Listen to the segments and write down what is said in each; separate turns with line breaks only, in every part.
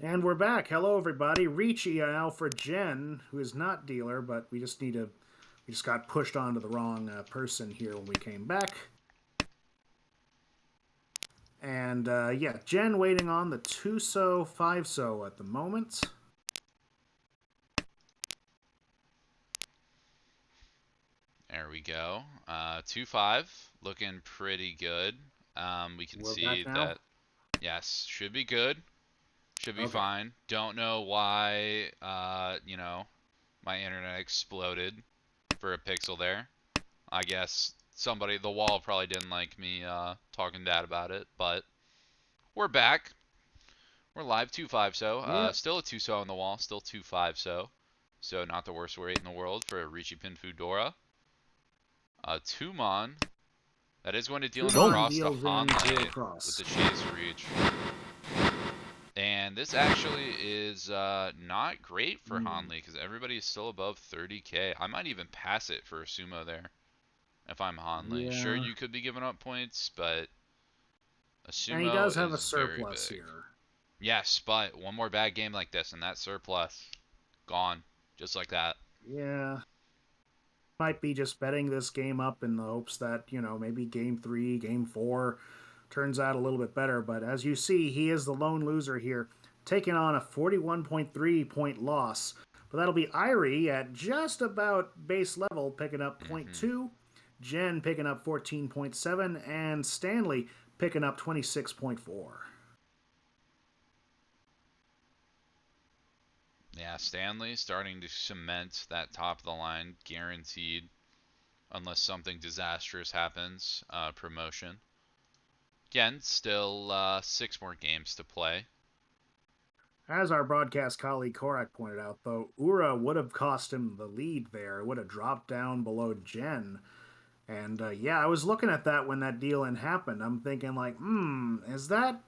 And we're back. Hello, everybody. Ricci now for Jen, who is not dealer, but we just got pushed onto the wrong person here when we came back. And yeah, Jen waiting on the 2-so, 5-so at the moment.
There we go. 2-5, looking pretty good. We can
We're
see
back now.
that, yes, should be good. Should be
Okay.
fine. Don't know why, my internet exploded for a pixel there. I guess the wall probably didn't like me talking bad about it, but we're back. We're live 2-5 so.
Yep.
Still a 2-so on the wall, still 2-5 so. So not the worst rate in the world for Richie Pin Fudora. Tumon, that is going to deal in
Tumon
across to
deals into
Hanley with
across.
the Chase Reach. And this actually is not great for
Mm.
Hanley because everybody is still above 30k. I might even pass it for a sumo there if I'm Hanley. Sure,
Yeah.
you could be giving up points, but a
And he
sumo
does have a
is very
surplus
big.
here.
Yes, but one more bad game like this and that surplus gone just like that.
Yeah. Might be just betting this game up in the hopes that, maybe game three, game four turns out a little bit better. But as you see, he is the lone loser here, taking on a 41.3 point loss. But that'll be Irie at just about base level, picking up point
Hmm
0.2, Jen picking up 14.7, and Stanley picking up 26.4.
Yeah, Stanley starting to cement that top of the line, guaranteed, unless something disastrous happens, promotion. Again, still 6 more games to play.
As our broadcast colleague Korak pointed out, though, Ura would have cost him the lead there. It would have dropped down below Jen. And yeah, I was looking at that when that deal in happened. I'm thinking like, is that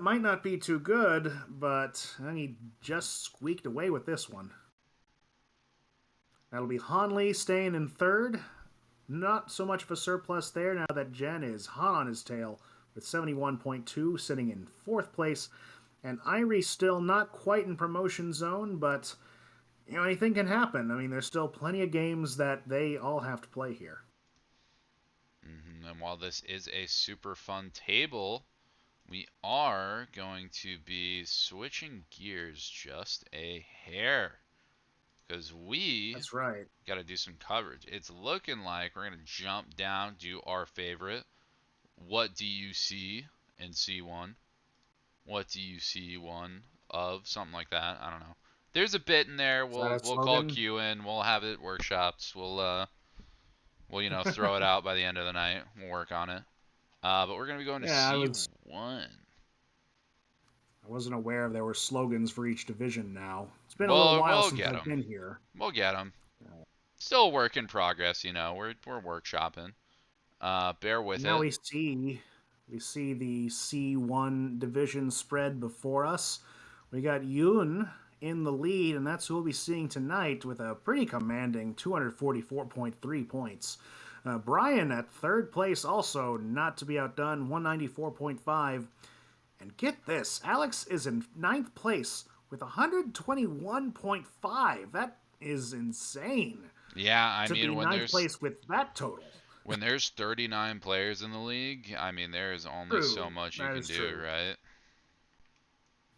might not be too good, but he just squeaked away with this one. That'll be Hanley staying in third. Not so much of a surplus there now that Jen is hot on his tail with 71.2, sitting in fourth place. And Irie still not quite in promotion zone, but anything can happen. I mean, there's still plenty of games that they all have to play here.
And while this is a super fun table, we are going to be switching gears just a hair because we
That's right.
got to do some coverage. It's looking like we're going to jump down, do our favorite. What do you see in C1? What do you see one of? Something like that. I don't know. There's a bit in there.
Is that a
We'll call
slogan?
Q in. We'll have it workshops. We'll throw it out by the end of the night. We'll work on it. But we're gonna be going to
Yeah,
C1.
I wasn't aware there were slogans for each division now. It's been a little
We'll
while
we'll
since
get
I've
them.
been here.
We'll get them. Still a work in progress. We're workshopping. Bear with
Now
it.
we see the C1 division spread before us. We got Yoon in the lead, and that's who we'll be seeing tonight with a pretty commanding 244.3 points. Brian at third place, also not to be outdone, 194.5. And get this, Alex is in ninth place with 121.5. That is insane
Yeah, I
to
mean
be ninth place with that total.
when there's 39 players in the league, I mean there is only so
True,
much you
that
can
is
do,
true.
right?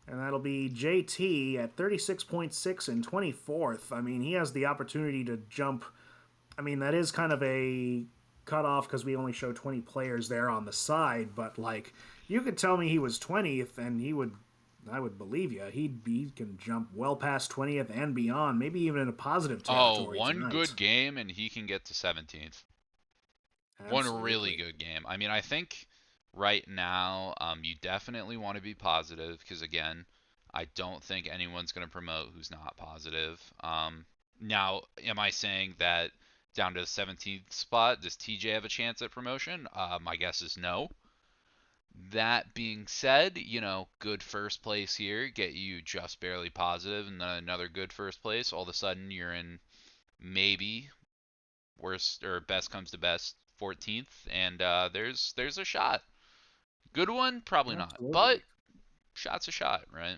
And that'll be JT at 36.6 and 24th. I mean, he has the opportunity to jump. I mean, that is kind of a cutoff because we only show 20 players there on the side, but like, you could tell me he was 20th and I would believe you. He can jump well past 20th and beyond, maybe even into positive
Oh,
territory
one good
tonight.
game and he can get to 17th. One really
Absolutely.
good game. I mean, I think right now, you definitely want to be positive because again, I don't think anyone's going to promote who's not positive. Now, am I saying that down to the 17th spot, does TJ have a chance at promotion? My guess is no. That being said, good first place here, get you just barely positive, and then another good first place. All of a sudden, you're in maybe worst or best comes to best 14th, and there's a shot. Good one, probably not, but
Absolutely.
shot's a shot, right?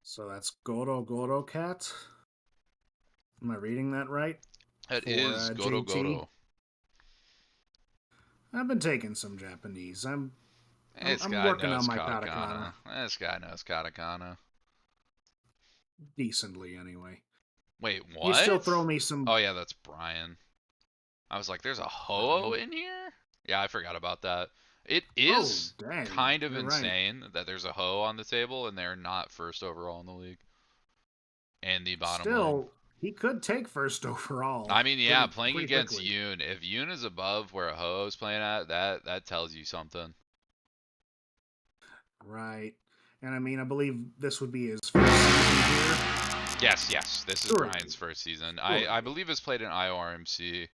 So that's Goro Goro Cat. Am I reading that right?
It
For
is Goro
JT.
Goro.
I've been taking some Japanese. I'm
This
I'm
guy
working on
knows
my katakana
katakana. This guy knows katakana.
decently anyway.
Wait,
You still
what?
throw me some.
Oh yeah, that's Brian. I was like, there's a
Oh,
ho
Brian.
in here? Yeah, I forgot about that. It
Oh,
is
dang.
kind of
You're right.
insane that there's a ho on the table and they're not first overall in the league and the bottom lane.
Still, he could take first overall
I mean, yeah, playing
pretty
against
quickly.
Yoon, if Yoon is above where a ho is playing at, that tells you something.
Right. And I mean, I believe this would be his first season here.
Yes, yes, this is Brian's
Surely.
first season. I
Surely.
believe has played in IORMC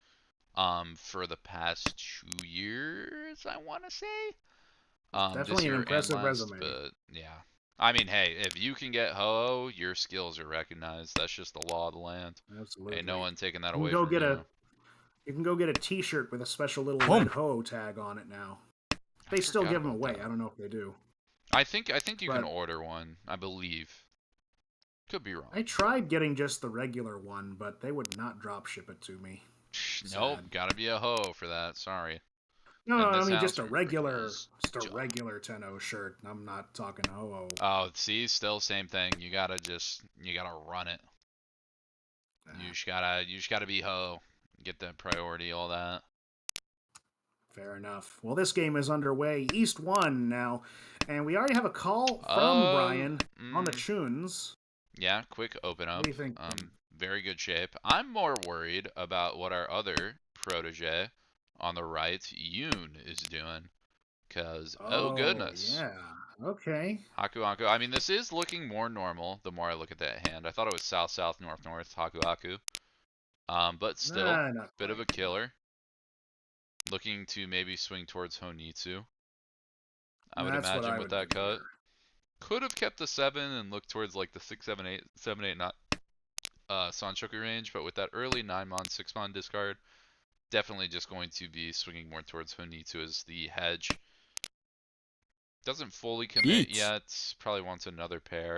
for the past 2 years, I want to say. This
Definitely an
year and
impressive
last,
resume.
but yeah. I mean, hey, if you can get ho, your skills are recognized. That's just the law of the land. Ain't no
Absolutely.
one taking that
You can
away
go
from
get a
you.
you can go get a T-shirt with a special little red
Home.
ho tag on it now.
I
They still
forgot
give them
about
away.
that.
I don't know if they do,
I think you can
but
order one. I believe. Could be wrong.
I tried getting just the regular one, but they would not drop ship it to me.
Nope,
Sad.
gotta be a ho for that. Sorry.
No, no,
In
I
this
mean
house, we recognize
just a
job.
regular Tenno shirt. I'm not talking ho ho.
Oh, see, still same thing. You gotta run it. You just gotta be ho. Get that priority, all that.
Fair enough. Well, this game is underway. East 1 now. And we already have a call from
Uh,
Brian on the
mm,
tunes.
yeah, quick open
What do
up.
you think?
Very good shape. I'm more worried about what our other protege on the right, Yoon, is doing. Cause, oh
Oh,
goodness.
yeah. Okay.
Haku Haku. I mean, this is looking more normal the more I look at that hand. I thought it was south south north north Haku Haku. But still,
Nah, not
bit of
quite.
a killer. Looking to maybe swing towards Honitsu, I would
That's what
imagine
I
with
would do
that cut.
here.
Could have kept the 7 and looked towards like the 6, 7, 8, 7, 8, 9 Sanshoku range, but with that early 9-mon, 6-mon discard, definitely just going to be swinging more towards Honitsu as the hedge. Doesn't fully commit
Eat.
yet, probably wants another pair.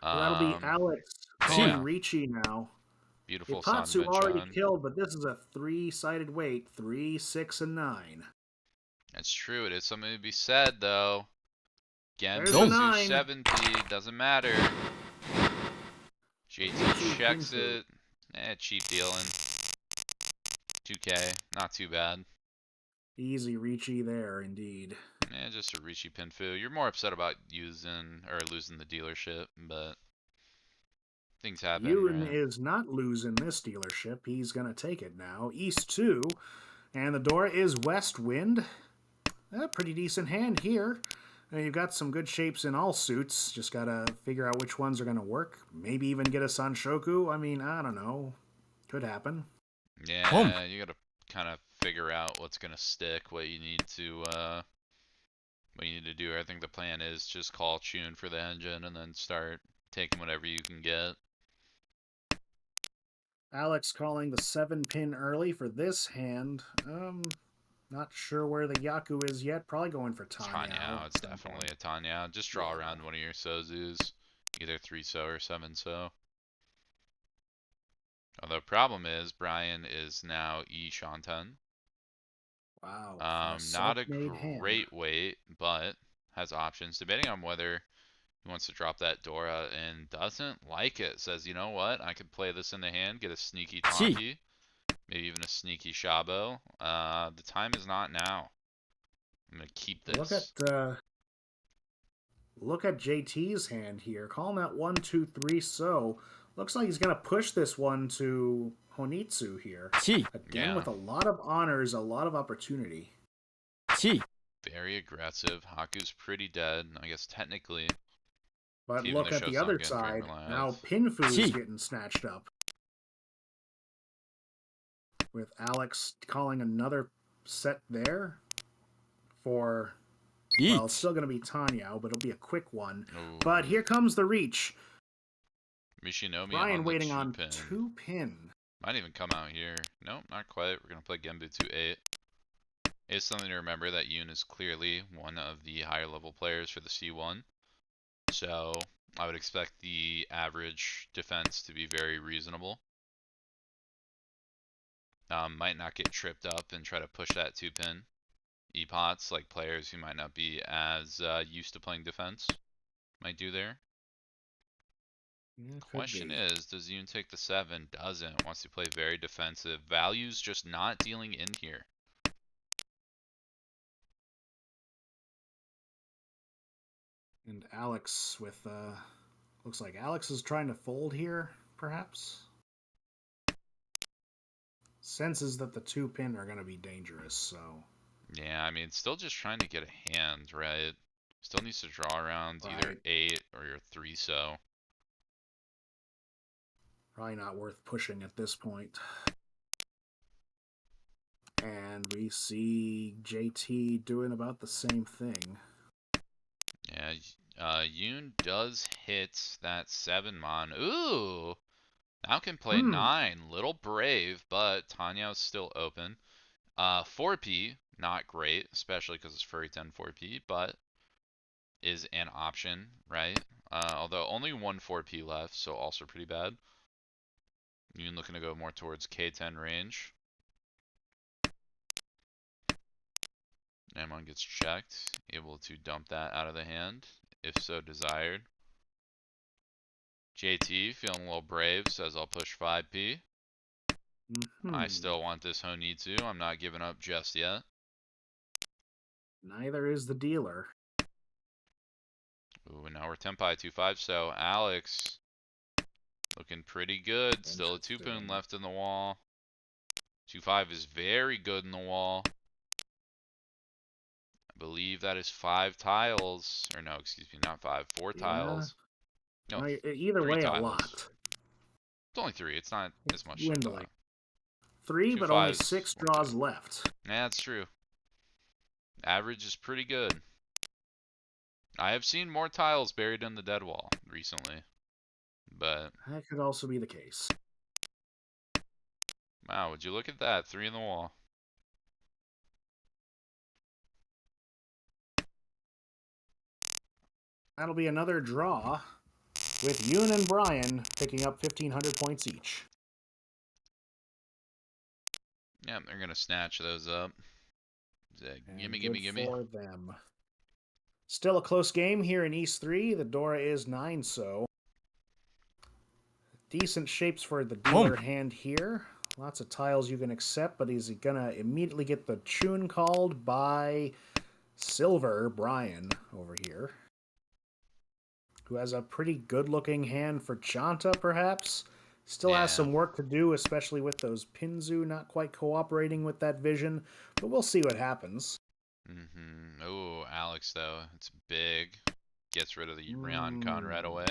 So that'll be
Um,
Alex
but
calling
yeah,
Ricci now.
beautiful
Ipatsu already
Sanmon-chan.
killed, but this is a three-sided weight. 3, 6, and 9.
That's true, it is something to be said though.
There's a
Don't.
Genbutsu
9.
70, doesn't matter. JT
Ricci
checks
Pinfu.
it. Cheap dealing. 2K, not too bad.
Easy Ricci there, indeed.
Just a Rishi Pinfu. You're more upset about using or losing the dealership, but things happen,
Yoon
right?
is not losing this dealership. He's going to take it now. East 2. And the door is West Wind. A pretty decent hand here. And you've got some good shapes in all suits. Just got to figure out which ones are going to work. Maybe even get a Sanshoku. I mean, I don't know. Could happen.
Home.
Yeah, you gotta kind of figure out what's gonna stick, what you need to do. I think the plan is just call tune for the engine and then start taking whatever you can get.
Alex calling the 7-pin early for this hand. Not sure where the Yaku is yet. Probably going for Tanyao
Tanyao,
at
it's
some
definitely
point.
a Tanyao. Just draw
Yeah.
around one of your Sozus, either 3-so or 7-so. Although problem is Brian is now E Shanten.
Wow. A
Not a
self-made hand.
great weight, but has options. Debating on whether he wants to drop that Dora and doesn't like it. Says, you know what? I could play this in the hand, get a sneaky
Chi.
Tonki, maybe even a sneaky Shabo. The time is not now. I'm gonna keep
Look at
this.
look at JT's hand here. Calling that 1, 2, 3 so. Looks like he's gonna push this one to Honitsu here.
Chi.
Again
Yeah,
with a lot of honors, a lot of opportunity.
Chi.
very aggressive. Haku's pretty dead, I guess technically.
But
Even though
look at the other
getting 3 more
side. Now
lives.
Pinfu's
Chi.
getting snatched up. With Alex calling another set there for, well, it's
Eat.
still going to be Tanyao, but it'll be a quick one. But
Ooh,
here comes the reach.
Mishinomi
Brian
on the
waiting
2
on
pin.
2-pin.
Might even come out here. Nope, not quite. We're gonna play Genbutsu 8. It's something to remember that Yoon is clearly one of the higher level players for the C1. So I would expect the average defense to be very reasonable. Might not get tripped up and try to push that 2-pin. E-pots, like players who might not be as used to playing defense, might do there.
Yeah, could
Question
be.
is, does Yoon take the 7? Doesn't. Wants to play very defensive. Value's just not dealing in here.
And Alex with, looks like Alex is trying to fold here, perhaps? Senses that the 2-pin are going to be dangerous, so...
Yeah, I mean, still just trying to get a hand, right? Still needs to draw around either
Right.
8 or your 3-so.
Probably not worth pushing at this point. And we see JT doing about the same thing.
Yeah, Yoon does hit that 7 mon. Ooh! Now can play 9. Little brave, but Tanya's still open. 4P, not great, especially because it's furry 10 4P, but is an option, right? Although only one 4P left, so also pretty bad. Yoon looking to go more towards K10 range. Namon gets checked, able to dump that out of the hand, if so desired. JT feeling a little brave, says I'll push 5P. I still want this Honitsu, I'm not giving up just yet.
Neither is the dealer.
Ooh, and now we're Tenpai 2-5, so Alex looking pretty good. Still a 2-pin left in the wall. 2-5 is very good in the wall. I believe that is 5 tiles. Or no, excuse me, not 5, 4 tiles. No,
Either
3
way, a
tiles.
lot.
It's only 3. It's not as much as I
Dwindling.
thought.
3, but only 6
1,
draws
2.
left.
Yeah, that's true. Average is pretty good. I have seen more tiles buried in the dead wall recently. But
That could also be the case.
wow, would you look at that? 3 in the wall.
That'll be another draw, with Yoon and Brian picking up 1,500 points each.
Yeah, they're going to snatch those up. Gimme, gimme, gimme.
For them. Still a close game here in East 3. The Dora is 9-so. Decent shapes for the dealer hand here. Lots of tiles you can accept, but he's going to immediately get the tune called by Silver Brian over here, who has a pretty good-looking hand for Chanta, perhaps. Still has some work to do, especially with those Pinzu not quite cooperating with that vision, but we'll see what happens.
Oh, Alex, though. It's big. Gets rid of the Ryoncon right away.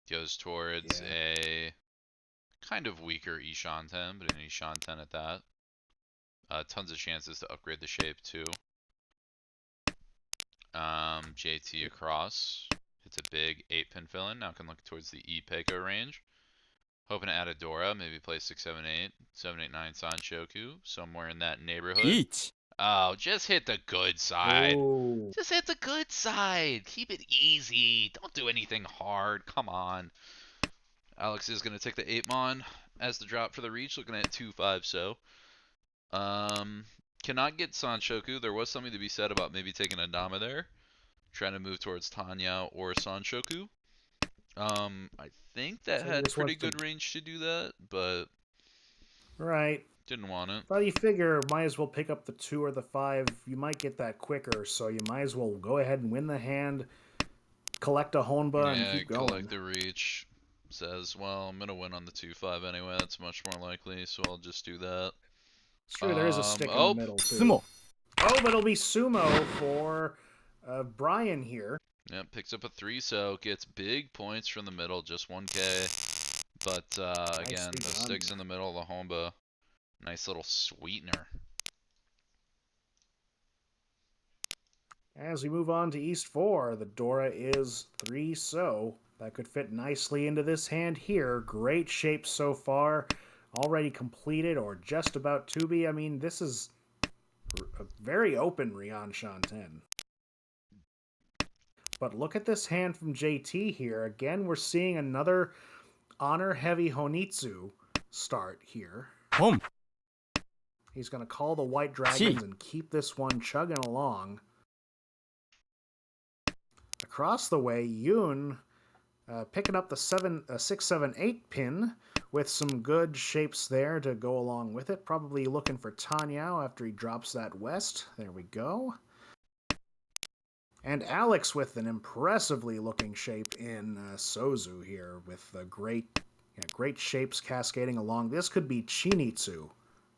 Goes towards a kind of weaker Ishan 10, but an Ishan 10 at that. Tons of chances to upgrade the shape, too. JT across. It's a big 8-pin fill-in. Now can look towards the E-Peiko range. Hoping to add a Dora, maybe play 6, 7, 8, 7, 8, 9 Sanshoku, somewhere in that neighborhood. Oh, just hit the good side.
Oh.
Just hit the good side. Keep it easy. Don't do anything hard. Come on. Alex is going to take the 8-mon as the drop for the reach, looking at 2-5, so. Cannot get Sanshoku. There was something to be said about maybe taking a Dama there. Trying to move towards Tanya or Sanshoku. I think that had pretty good range to do that, but
right.
Didn't want it.
But you figure might as well pick up the 2 or the 5. You might get that quicker, so you might as well go ahead and win the hand, collect a Honba, and keep going.
Collect the reach. Says, well, I'm gonna win on the 2-5 anyway. That's much more likely, so I'll just do that.
It's true, there is a stick in the middle, too. Sumo. Oh, but it'll be Sumo for Brian here.
Yep, picks up a 3, so gets big points from the middle, just 1k. But again, the 6 in the middle, the Honba, nice little sweetener.
As we move on to East 4, the Dora is 3, so that could fit nicely into this hand here. Great shape so far, already completed or just about to be. I mean, this is a very open Ryan Shan 10. But look at this hand from JT here. Again, we're seeing another honor-heavy Honitsu start here.
Home.
He's going to call the White Dragons and keep this one chugging along. Across the way, Yoon picking up the 6, 7, 8 pin with some good shapes there to go along with it. Probably looking for Tanyao after he drops that west. There we go. And Alex with an impressively looking shape in Sozu here with great shapes cascading along. This could be Chinitsu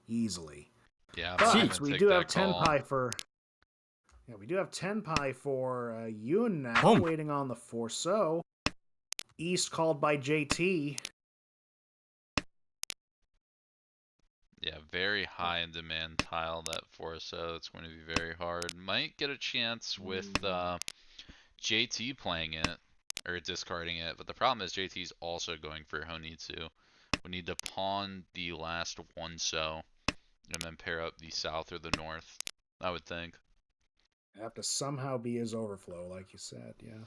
easily.
Yeah,
but we do have Tenpai for... Yeah, we do have Tenpai for Yoon now, waiting on the 4-so. East called by JT.
Yeah, very high in demand tile, that 4-so. It's going to be very hard. Might get a chance with JT playing it, or discarding it, but the problem is JT's also going for Honitsu. We need to pawn the last 1-so, and then pair up the south or the north, I would think.
Have to somehow be his overflow, like you said, yeah.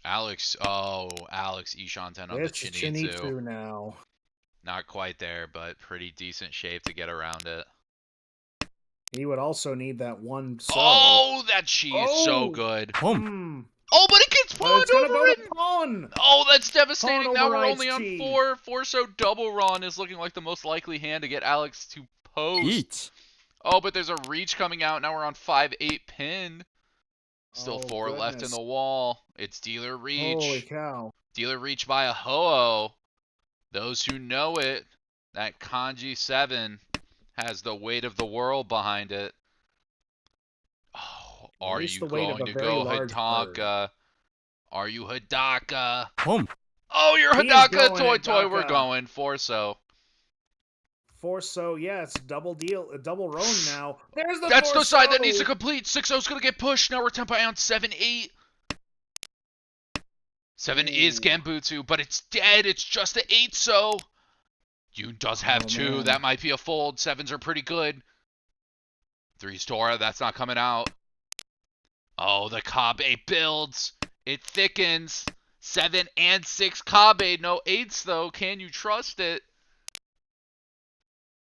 Alex Ishan 10 on the
Chinitsu now.
Not quite there, but pretty decent shape to get around it.
He would also need that 1-so.
Oh, that chi is so good. Oh, but it gets pawned over
pawn.
Oh, that's devastating.
Pawn
now we're only
chi.
on 4. 4-so double Ron is looking like the most likely hand to get Alex to post. Oh, but there's a reach coming out. Now we're on 5-8 pin. Still 4 left in the wall. It's dealer reach.
Holy cow.
Dealer reach by a Ho-Oh. Those who know it, that Kanji 7 has the weight of the world behind it. Oh, are you going to go Hidaka? Are you Hidaka? Oh, you're Hidaka, Toy. We're going 4-so.
4-so, yeah, it's double roan now. There's the
That's
4-so.
the side that needs to complete. 6-0's gonna get pushed. Now we're Tenpai on 7-8. 7 is Genbutsu, but it's dead. It's just an 8-so. Yoon does have 2. Man. That might be a fold. 7s are pretty good. 3's Tora. That's not coming out. Oh, the Kabe builds. It thickens. 7 and 6 Kabe. No 8s, though. Can you trust it?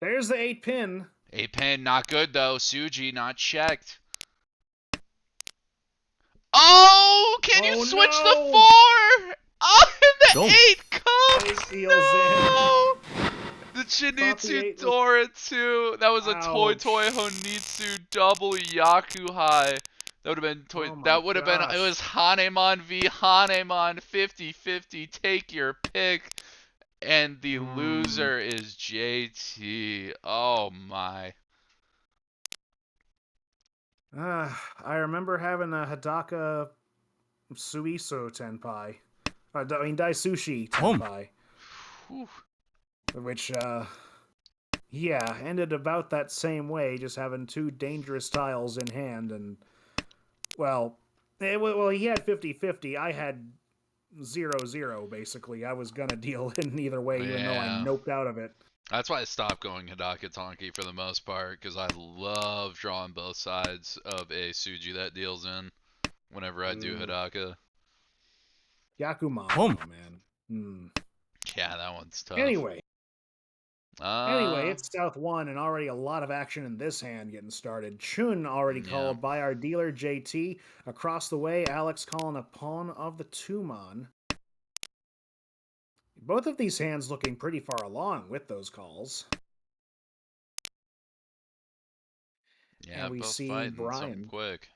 There's the 8 pin.
8 pin, not good, though. Suji, not checked. Oh, can you switch the 4? Oh, and the 8 comes. No. The Chinitsu Dora 2. That was a Toy Honitsu double Yakuhai. That would have been Toy. That would have been. It was Hanemon v Hanemon 50-50. Take your pick. And the loser is JT. Oh my.
I remember having a Hidaka Suiso Tenpai. Daisushi Tenpai. Which, yeah, ended about that same way, just having 2 dangerous tiles in hand. And, well, he had 50-50. I had 0-0, basically. I was going to deal in either way, even though I noped out of it.
That's why I stopped going Hidaka Tonki for the most part, because I love drawing both sides of a Suji that deals in whenever I do Hidaka.
Yakuman, man.
Yeah, that one's tough.
Anyway, it's South 1, and already a lot of action in this hand getting started. Chun already called by our dealer, JT. Across the way, Alex calling a pawn of the Tumon. Both of these hands looking pretty far along with those calls.
Yeah, and we see Brian quick.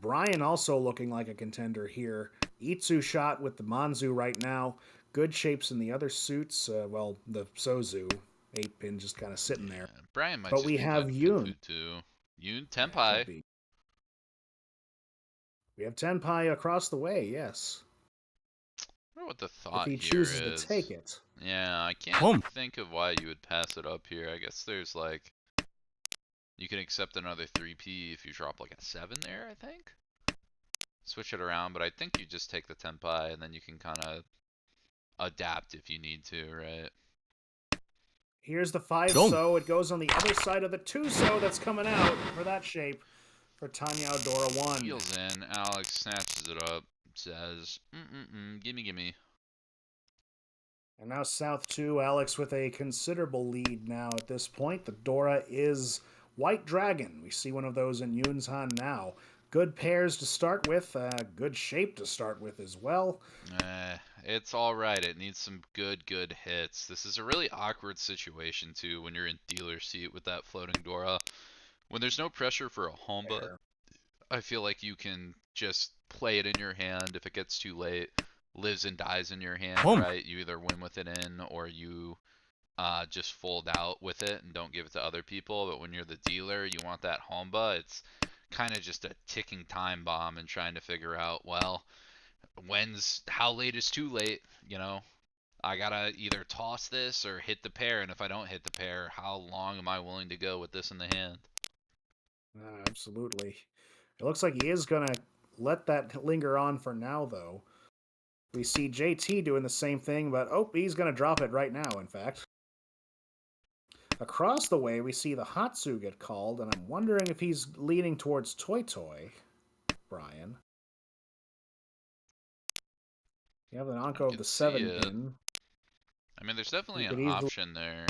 Brian also looking like a contender here. Itsu shot with the Manzu right now. Good shapes in the other suits. Well, the Sozu 8 pin just kind of sitting there.
Brian might.
But we have Yoon.
Yoon Tenpai.
We have Tenpai across the way. Yes.
I wonder what the thought
if he chooses to take it.
Yeah, I can't think of why you would pass it up here. I guess there's like, you can accept another 3P if you drop like a 7 there, I think. Switch it around, but I think you just take the Tenpai and then you can kind of adapt if you need to, right?
Here's the 5-so. It goes on the other side of the 2-so that's coming out for that shape. for Tanya Dora 1.
Heels in. Alex snatches it up. Says, gimme, gimme.
And now South 2, Alex with a considerable lead now at this point. The Dora is White Dragon. We see one of those in Yunsan now. Good pairs to start with, good shape to start with as well.
It's alright. It needs some good hits. This is a really awkward situation, too, when you're in dealer seat with that floating Dora. When there's no pressure for a Homba, I feel like you can just play it in your hand. If it gets too late, lives and dies in your hand, right? You either win with it in or you just fold out with it and don't give it to other people. But when you're the dealer, you want that Homba. It's kind of just a ticking time bomb and trying to figure out, well, how late is too late? You know, I gotta either toss this or hit the pair, and if I don't hit the pair, how long am I willing to go with this in the hand?
Absolutely. It looks like he is going to let that linger on for now, though. We see JT doing the same thing, but he's going to drop it right now, in fact. Across the way, we see the Hatsu get called, and I'm wondering if he's leaning towards Toy Toy, Brian. You have an Anko of the 7-pin.
I mean, there's definitely an option there,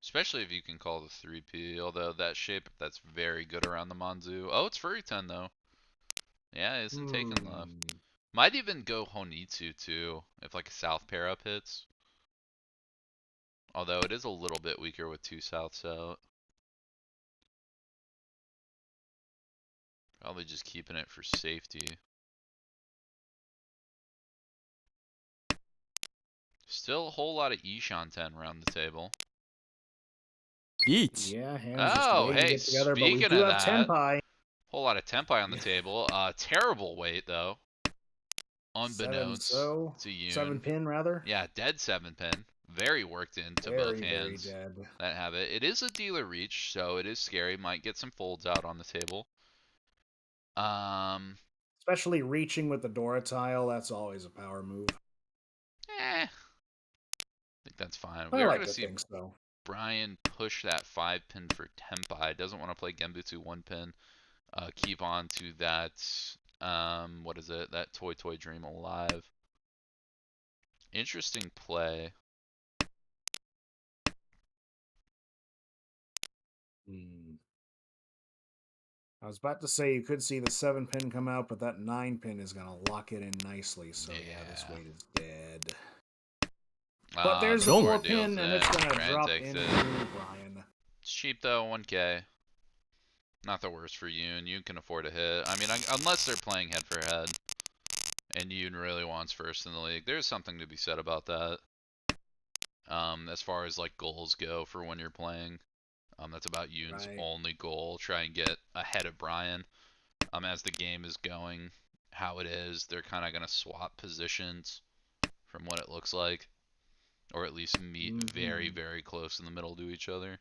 especially if you can call the 3P, although that shape, that's very good around the Manzu. Oh, it's Furry 10, though. Yeah, it isn't taken left. Might even go Honitsu, too, if like a South pair up hits. Although it is a little bit weaker with 2 Souths out. Probably just keeping it for safety. Still a whole lot of Ishan 10 around the table.
Yeah, hands just waiting to get together, but we do have Tenpai.
Whole lot of Tenpai on the table. Terrible weight, though. Unbeknownst to Yoon.
7-pin, rather?
Yeah, dead 7-pin. Very worked into both hands.
Very dead.
That have it. It is a dealer reach, so it is scary. Might get some folds out on the table.
Especially reaching with the Dora tile, that's always a power move.
I think that's fine.
I like to think so.
Brian push that 5-pin for Tenpai. Doesn't want to play Genbutsu 1-pin. Keep on to that, what is it? That Toy Toy Dream alive. Interesting play.
I was about to say you could see the 7-pin come out, but that 9-pin is going to lock it in nicely. So yeah, this weight is dead. But there's the 4-pin, and it's going to drop in Brian.
It's cheap though, 1K. Not the worst for Yoon. Yoon can afford a hit. I mean, unless they're playing head for head, and Yoon really wants first in the league. There's something to be said about that. As far as like goals go for when you're playing. That's about Yoon's only goal. Try and get ahead of Brian. As the game is going how it is, they're kind of going to swap positions from what it looks like. Or at least meet very, very close in the middle to each other.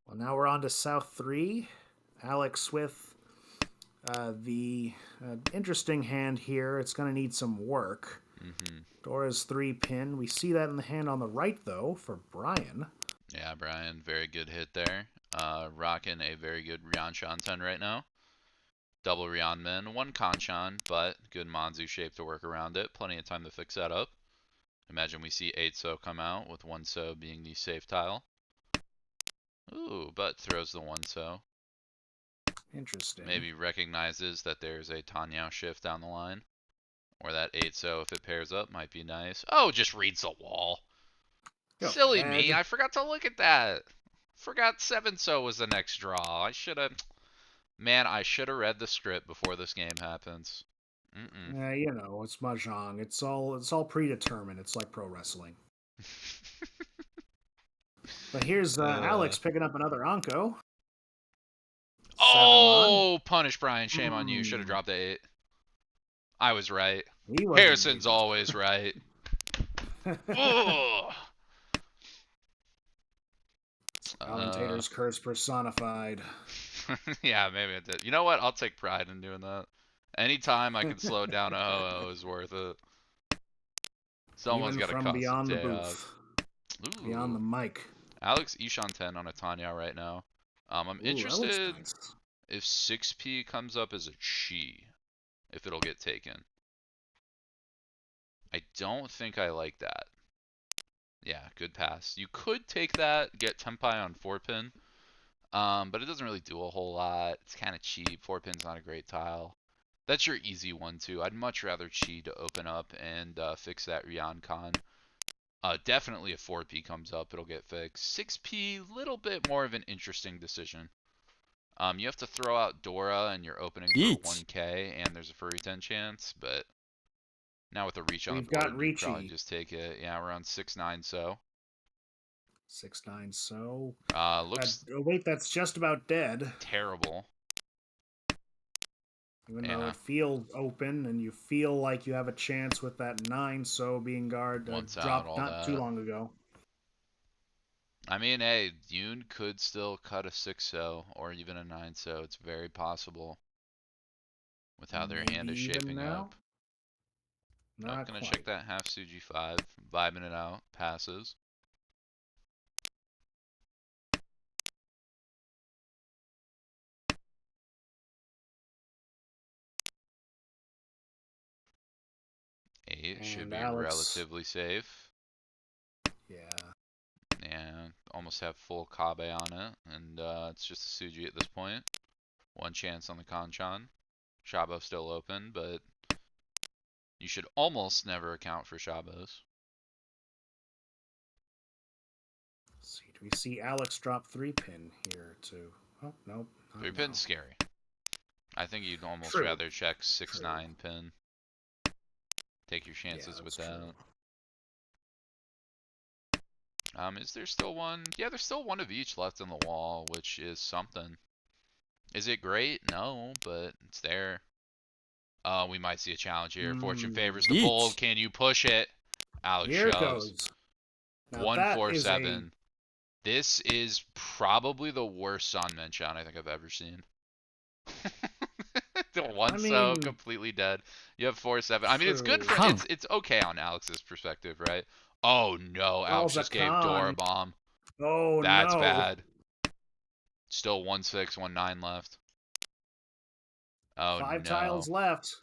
Well, now we're on to South 3. Alex with the interesting hand here. It's going to need some work. Dora's 3-pin. We see that in the hand on the right, though, for Brian.
Yeah, Brian, very good hit there. Rocking a very good Ryanshan 10 right now. Double Ryanmen, 1 Kanchan, but good Manzu shape to work around it. Plenty of time to fix that up. Imagine we see 8 So come out, with 1 So being the safe tile. Ooh, but throws the 1 So.
Interesting.
Maybe recognizes that there's a Tanyao shift down the line. Or that 8 So, if it pairs up, might be nice. Oh, just reads the wall. Silly me, I forgot to look at that. Forgot 7 So was the next draw. I should have... Man, I should have read the script before this game happens.
You know, it's mahjong. It's all predetermined. It's like pro wrestling. But here's Alex picking up another Anko.
Oh, punish Brian. Shame on you. Should have dropped the 8. I was right. Harrison's always right.
Commentator's curse personified.
Yeah, maybe it did. You know what? I'll take pride in doing that. Anytime I can slow down a ho-oh is worth it. Someone's got to cost
beyond
the
booth. Beyond the mic.
Alex Ishan 10 on a Tanya right now. I'm
Ooh, that looks
interested
nice.
if 6P comes up as a chi, if it'll get taken. I don't think I like that. Yeah, good pass. You could take that, get Tenpai on 4-pin, but it doesn't really do a whole lot. It's kind of cheap. 4-pin's not a great tile. That's your easy one, too. I'd much rather chi to open up and fix that Ryan-Con. Definitely if 4P comes up, it'll get fixed. 6P, little bit more of an interesting decision. You have to throw out Dora and you're opening for
Reach.
1k and there's a furry 10 chance, but now with a reach on the
We've got
board, you probably
Ricci.
just take it. Yeah, we're on 6-9 so.
6-9 so.
Looks
Oh, wait, that's just about dead.
terrible.
Even though
Yeah,
it feels open and you feel like you have a chance with that 9 so being guard
once out
dropped
all
not too
that.
long ago.
I mean, hey, Yoon could still cut a 6 so or even a 9 so. It's very possible with how their hand
Maybe
is
even
shaping
now?
up. Nope,
Not
gonna
quite.
check that half Suji 5, vibing it out, passes. Eight should
And
be
Alex,
relatively safe.
yeah.
Yeah, almost have full Kabe on it, and it's just a Suji at this point. One chance on the Kanchan. Shabo still open, but you should almost never account for Shabos.
Let's see, do we see Alex drop 3-pin here too? Oh, nope. Not
3-pin's
now.
scary. I think you'd almost
True.
rather check
True.
6-9 pin. Take your chances
Yeah,
with
that's
that.
true.
Is there still one? Yeah, there's still one of each left in the wall, which is something. Is it great? No, but it's there. We might see a challenge here. Fortune favors the bold.
Each.
Can you push it? Alex
Here it
shoves.
goes. Now that is a
147. This is probably the worst Sanmen-chan I think I've ever seen. The one
I
so
mean,
completely dead. You have 4-7. I mean, it's good for
Huh.
it's okay on Alex's perspective, right? Oh no, Alex
calls a
just gave Dora a
con.
bomb.
Oh
That's
no.
bad. Still 1-6, 1-9 left. Oh
5
no.
tiles left.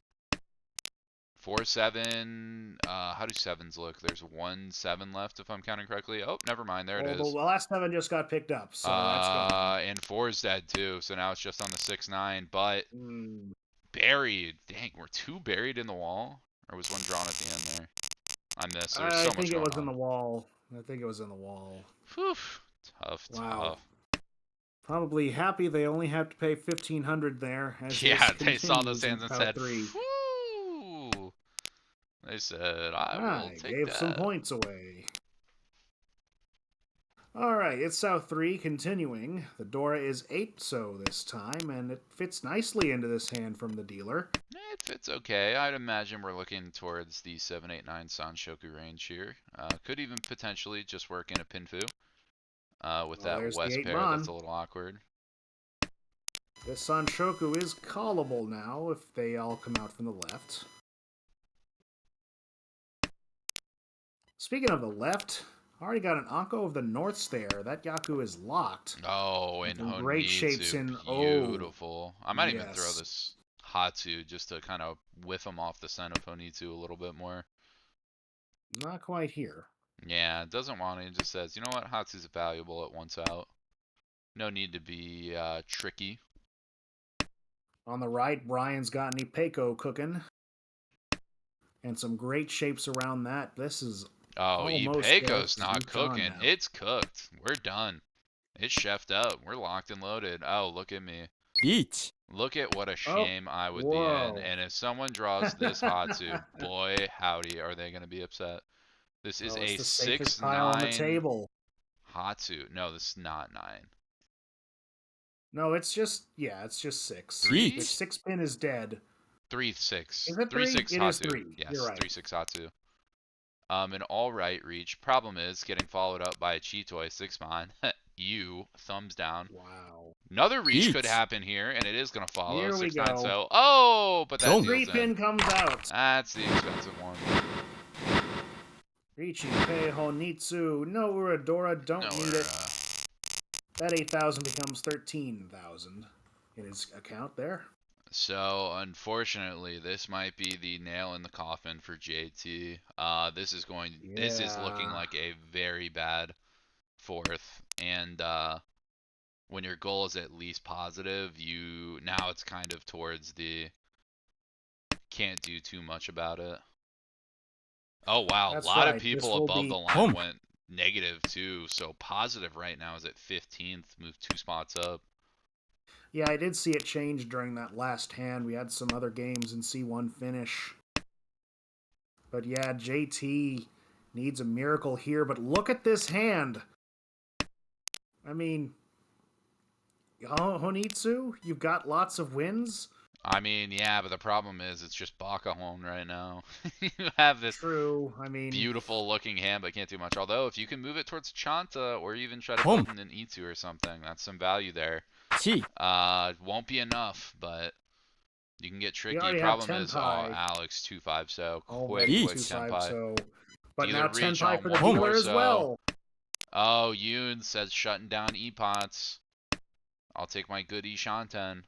4-7. How do sevens look? There's 1-7 left if I'm counting correctly. Oh, never mind. There it
Well, the
is.
last 7 just got picked up, so that's gone.
And 4 is dead too. So now it's just on the 6-9. But
Mm,
buried. Dang, we're 2 buried in the wall? Or was one drawn at the end there? I missed. There was
I
so much
think it
going
was in
on.
the wall. I think it was in the wall.
Whew. Tough,
Wow.
tough.
Probably happy they only have to pay 1,500 there as
Yeah,
this
they saw those
continues in
hands and
South
said,
3.
whew. They said, I will
I
take
gave some
that.
points away. Alright, it's South 3, continuing. The Dora is 8 so this time, and it fits nicely into this hand from the dealer.
It fits okay. I'd imagine we're looking towards the 7-8-9 Sanshoku range here. Could even potentially just work in a Pinfu. With
Well,
that
there's the
West
8
pair, that's
mon.
a little awkward.
This Sanshoku is callable now if they all come out from the left. Speaking of the left, already got an Anko of the Norths there. That Yaku is locked.
Oh, and
Some great shapes
Honitsu,
in
beautiful. I might even throw
yes.
this Hatsu just to kind of whiff him off the scent of Honitsu a little bit more.
Not quite here.
Yeah, it doesn't want it. It just says, you know what, Hatsu's valuable at once out. No need to be tricky.
On the right, Brian's got an Ipeko cooking. And some great shapes around that. This is
Oh,
almost
Ipeco's not
Zuchan
cooking.
now.
It's cooked. We're done. It's chefed up. We're locked and loaded. Oh, look at me.
Reach.
Look at what a
Oh,
shame I would be in.
whoa.
And if someone draws this Hatsu, boy, howdy, are they going to be upset. This is
Oh,
a
it's the safest tile on the
6-9
table.
Hatsu. No, this is not 9.
No, it's just, yeah, it's just 6.
3?
The 6 pin is dead.
3-6.
Is it 3?
3-6
It is
Hatsu.
3.
Yes,
You're right.
3-6 Hatsu. An all-right reach. Problem is getting followed up by a Chitoy 6-mon. You, thumbs down.
Wow.
Another reach
Eat.
could happen here, and it is going to follow.
Here we
6-9
go.
so. Oh, but that
Don't.
deals
3 pin
in.
comes out.
That's the expensive one.
Richi Pei Honitsu. No Uradora, don't
No,
need
we're,
it. That 8,000 becomes 13,000 in his account there.
So unfortunately, this might be the nail in the coffin for JT. This is looking
Yeah,
like a very bad fourth, and when your goal is at least positive, now it's kind of towards the can't do too much about it. Oh wow, a
that's
lot of
right. This
people
will
above
be.
the line went negative too. So positive right now is at 15th, moved 2 spots up.
Yeah, I did see it change during that last hand. We had some other games in C1 finish. But yeah, JT needs a miracle here. But look at this hand. I mean, Honitsu, you've got lots of wins.
I mean, yeah, but the problem is it's just Bakahon right now. You have this
True. I mean,
beautiful looking hand, but can't do much. Although if you can move it towards Chanta or even try to build in an Itsu or something, that's some value there. Won't be enough, but you can get
we
tricky.
already have
Problem is, oh,
Tenpai
Alex 2-5, so
already
quick
2-5.
Tenpai.
So, but
Dealer
now
reach
Tenpai
on
for the
one more
dealer as
so.
well.
Oh, Yoon says shutting down E-Pots. I'll take my good E-Shanten.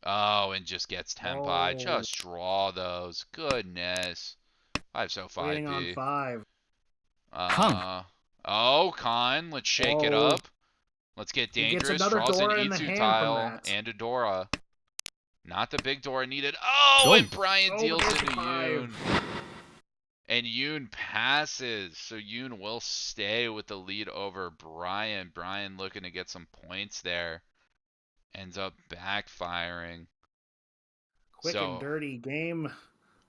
Oh, and just gets Tenpai.
Oh,
Just draw those. Goodness. 5 so
waiting on
5B.
5.
Oh, Khan. Let's shake it
Oh,
up. Let's get
he gets
dangerous.
another
Draws an
Dora in the
Itsu
hand from
tile
that.
and a Dora. Not the big Dora needed. Oh, and Brian
Oh,
deals
there's
into
a 5.
Yoon. And Yoon passes. So Yoon will stay with the lead over Brian. Brian looking to get some points there. Ends up backfiring.
Quick and
So,
dirty game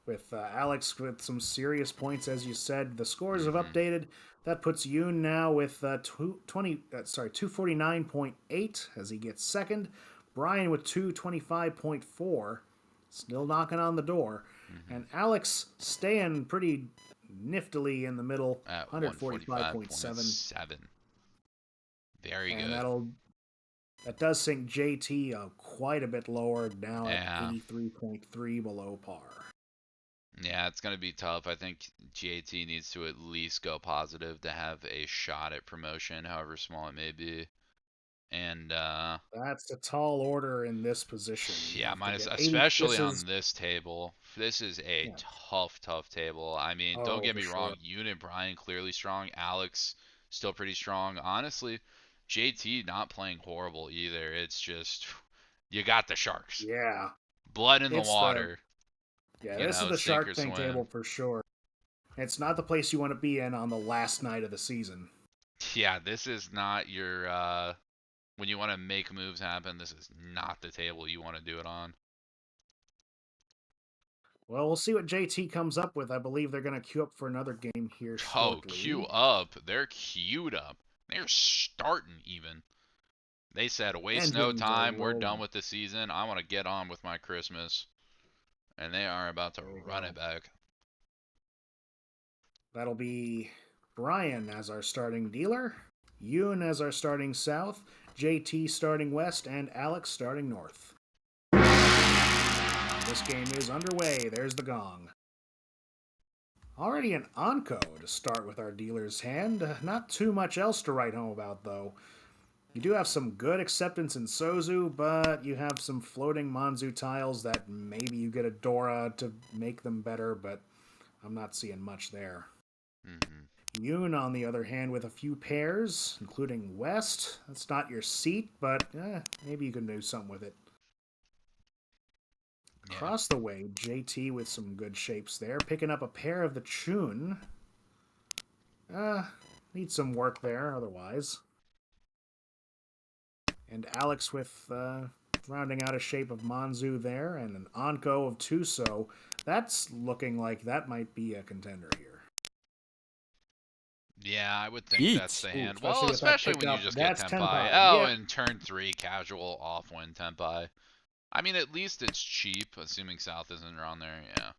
with Alex with some serious points, as you said. The scores have
mhm,
updated. That puts Yoon now with 249.8 as he gets second. Brian with 225.4, still knocking on the door.
mhm.
And Alex staying pretty niftily in the middle,
At
145.7.
145.7. Very
And
good.
that does sink JT quite a bit lower, now at
Yeah.
83.3 below par.
Yeah, it's going to be tough. I think GAT needs to at least go positive to have a shot at promotion, however small it may be. And
That's a tall order in this position. You
yeah,
have to
minus
get 80.
especially
This is,
on this table. This is a
yeah.
tough table. I mean, don't
Oh,
get
for
me
sure.
wrong, Unit Brian clearly strong, Alex still pretty strong. Honestly, JT not playing horrible either. It's just you got the Sharks.
Yeah.
Blood in the
It's the,
water,
yeah, this is the
sink or
Shark Tank
swim.
table for sure. It's not the place you want to be in on the last night of the season.
Yeah, this is not your when you want to make moves happen, this is not the table you want to do it on.
Well, we'll see what JT comes up with. I believe they're going to queue up for another game here
Oh, queue
shortly.
up. They're queued up. They're starting even. They said, waste no
Engines are
time. We're done
rolling.
with the season. I want to get on with my Christmas. And they are about to
There we
run
go.
it back.
That'll be Brian as our starting dealer, Yoon as our starting south, JT starting west, and Alex starting north. This game is underway. There's the gong. Already an Anko to start with our dealer's hand. Not too much else to write home about, though. You do have some good acceptance in Sozu, but you have some floating Manzu tiles that maybe you get a Dora to make them better, but I'm not seeing much there.
Hmm.
Yoon, on the other hand, with a few pairs, including West. That's not your seat, but maybe you can do something with it.
Yeah.
Across the way, JT with some good shapes there, picking up a pair of the Chun. Needs some work there, otherwise. And Alex with rounding out a shape of Manzu there, and an Anko of Tuso. That's looking like that might be a contender here.
Yeah, I would think that's the
Ooh,
hand. Well,
especially with that
especially when you
pickup.
just get
That's
Tenpai.
Tenpai.
Oh,
Yep.
and turn 3, casual, off-win Tenpai. I mean, at least it's cheap, assuming South isn't around there. Yeah.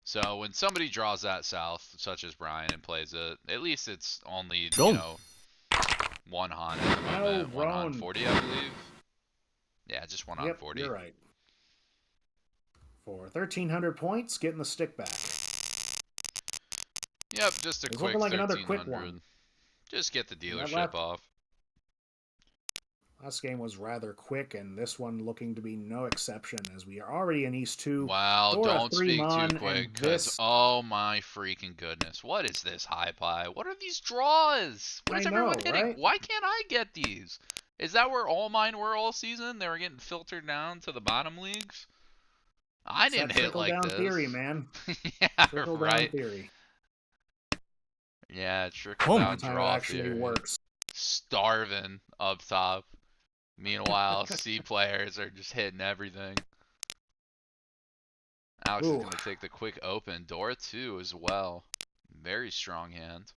So when somebody draws that South, such as Brian, and plays it, at least it's only, one Han at the
Oh,
moment. One Han
Roan.
40, I believe. Yeah, just one Han
Yep,
40.
you're right. For 1,300 points, getting the stick back.
Yep, just a
It's looking
quick
like another quick one.
1300. Just get the
And that
dealership off.
last game was rather quick, and this one looking to be no exception, as we are already in East 2.
Wow,
Dora
don't
3
speak too
Mon,
quick,
and
because
this...
oh my freaking goodness. What is this, High Pie? What are these draws? What
I
is
know,
everyone hitting?
right?
Why can't I get these? Is that where all mine were all season? They were getting filtered down to the bottom leagues? I
It's that
didn't hit like
trickle-down theory,
this.
man.
Yeah,
Trickle-down
right.
theory.
Yeah, trickle
Boom.
down
Sometime it
draw
actually
theory.
works.
Starving up top. Meanwhile, C players are just hitting everything. Alex is
Ooh,
going to take the quick open. Dora 2 as well. Very strong hand.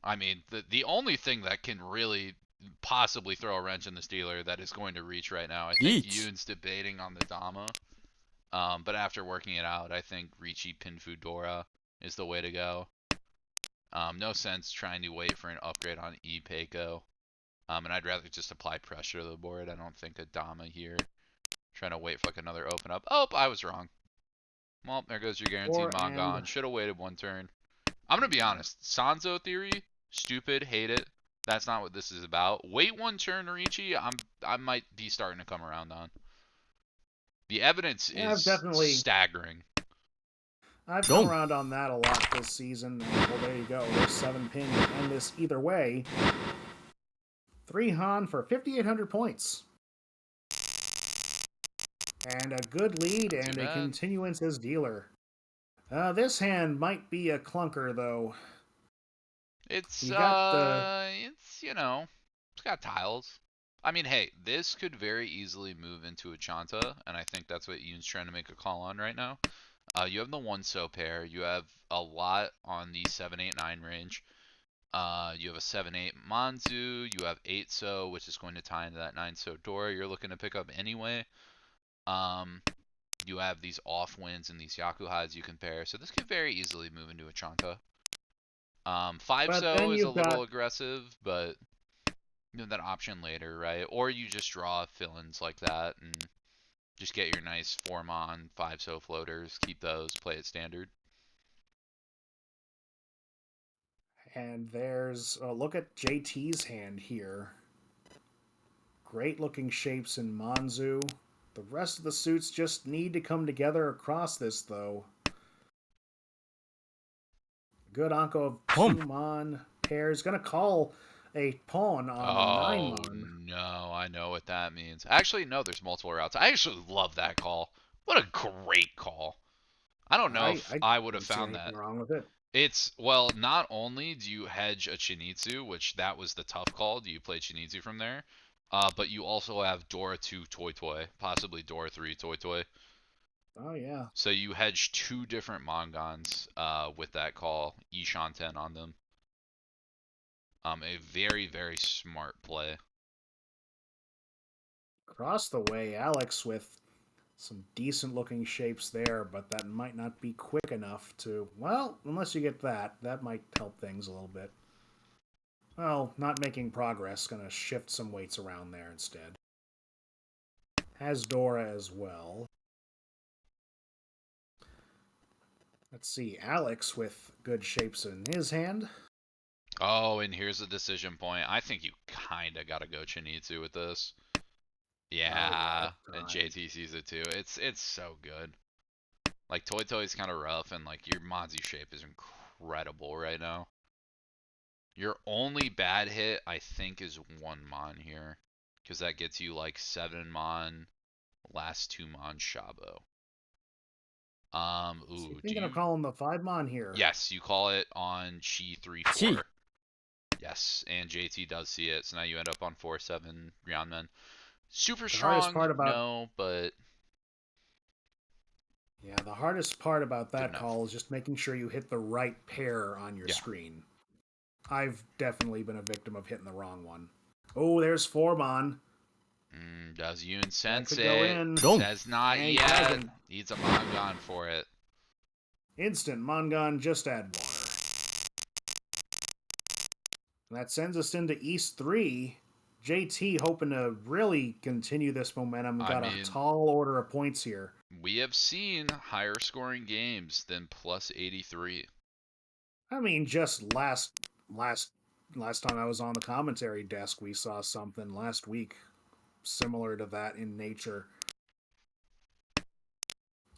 I mean, the only thing that can really possibly throw a wrench in this dealer that is going to reach right now, I think
Each.
Yoon's debating on the Dama. But after working it out, I think Ricci Pinfu Dora is the way to go. No sense trying to wait for an upgrade on E-Peiko. And I'd rather just apply pressure to the board. I don't think a Dama here. Trying to wait for like another open up. Oh, I was wrong. Well, there goes your guaranteed
and
Mongon. Should have waited one turn. I'm going to be honest. Sanzo theory, stupid, hate it. That's not what this is about. Wait one turn, Ricci. I might be starting to come around on. The evidence
yeah,
is staggering.
I've come around on that a lot this season. And, well, there you go. There's 7 pin to end this either way. 3 Han for 5,800 points. And a good lead and a continuance as dealer. This hand might be a clunker, though.
It's,
you got
it's got tiles. I mean, hey, this could very easily move into a Chanta, and I think that's what Yoon's trying to make a call on right now. You have the 1-so pair. You have a lot on the 7-8-9 range. You have a 7-8 Manzu. You have 8-so, which is going to tie into that 9-so Dora you're looking to pick up anyway. You have these off wins and these Yakuhas you can pair, so this could very easily move into a Chanta. 5-so is a little aggressive, but you know that option later, right? Or you just draw fill-ins like that and just get your nice 4-mon 5-so floaters, keep those, play it standard.
And there's look at JT's hand here. Great looking shapes in Manzu. The rest of the suits just need to come together across this, though. Good Anko of 2-mon pair is going to call a pawn on the 9-mon.
No, I know what that means. Actually, no, there's multiple routes. I actually love that call. What a great call. I don't know if I would have found that.
Wrong with it.
It's, well, not only do you hedge a Chinitsu, which that was the tough call. Do you play Chinitsu from there? But you also have Dora 2 Toy Toy, possibly Dora 3 Toy Toy.
Oh, yeah.
So you hedge 2 different Mongons with that call, Ishanten on them. A very, very smart play.
Across the way, Alex with some decent looking shapes there, but that might not be quick enough to, well, unless you get that, that might help things a little bit. Well, not making progress, gonna shift some weights around there instead. Has Dora as well. Let's see, Alex with good shapes in his hand.
Oh, and here's a decision point. I think you kind of got to go Chinitsu with this. Yeah, and JT sees it too. It's so good. Like, Toy Toy's kind of rough, and like your Monzu shape is incredible right now. Your only bad hit, I think, is 1-mon here, because that gets you like 7-mon, last 2-mon Shabo.
So thinking of calling the 5-mon here.
Yes, you call it on Chi 3-4. Yes, and JT does see it, so now you end up on 4-7 Ryanmen. Super strong, no, but...
Yeah, the hardest part about that call is just making sure you hit the right pair on your screen. I've definitely been a victim of hitting the wrong one. Oh, there's 4-mon.
Does Yoon sense it? Says not yet. Needs a Mongon for it.
Instant Mongon, just add water. And that sends us into East 3. JT hoping to really continue this momentum. Got a tall order of points here.
We have seen higher scoring games than plus 83.
I mean, just last last time I was on the commentary desk, we saw something last week similar to that in nature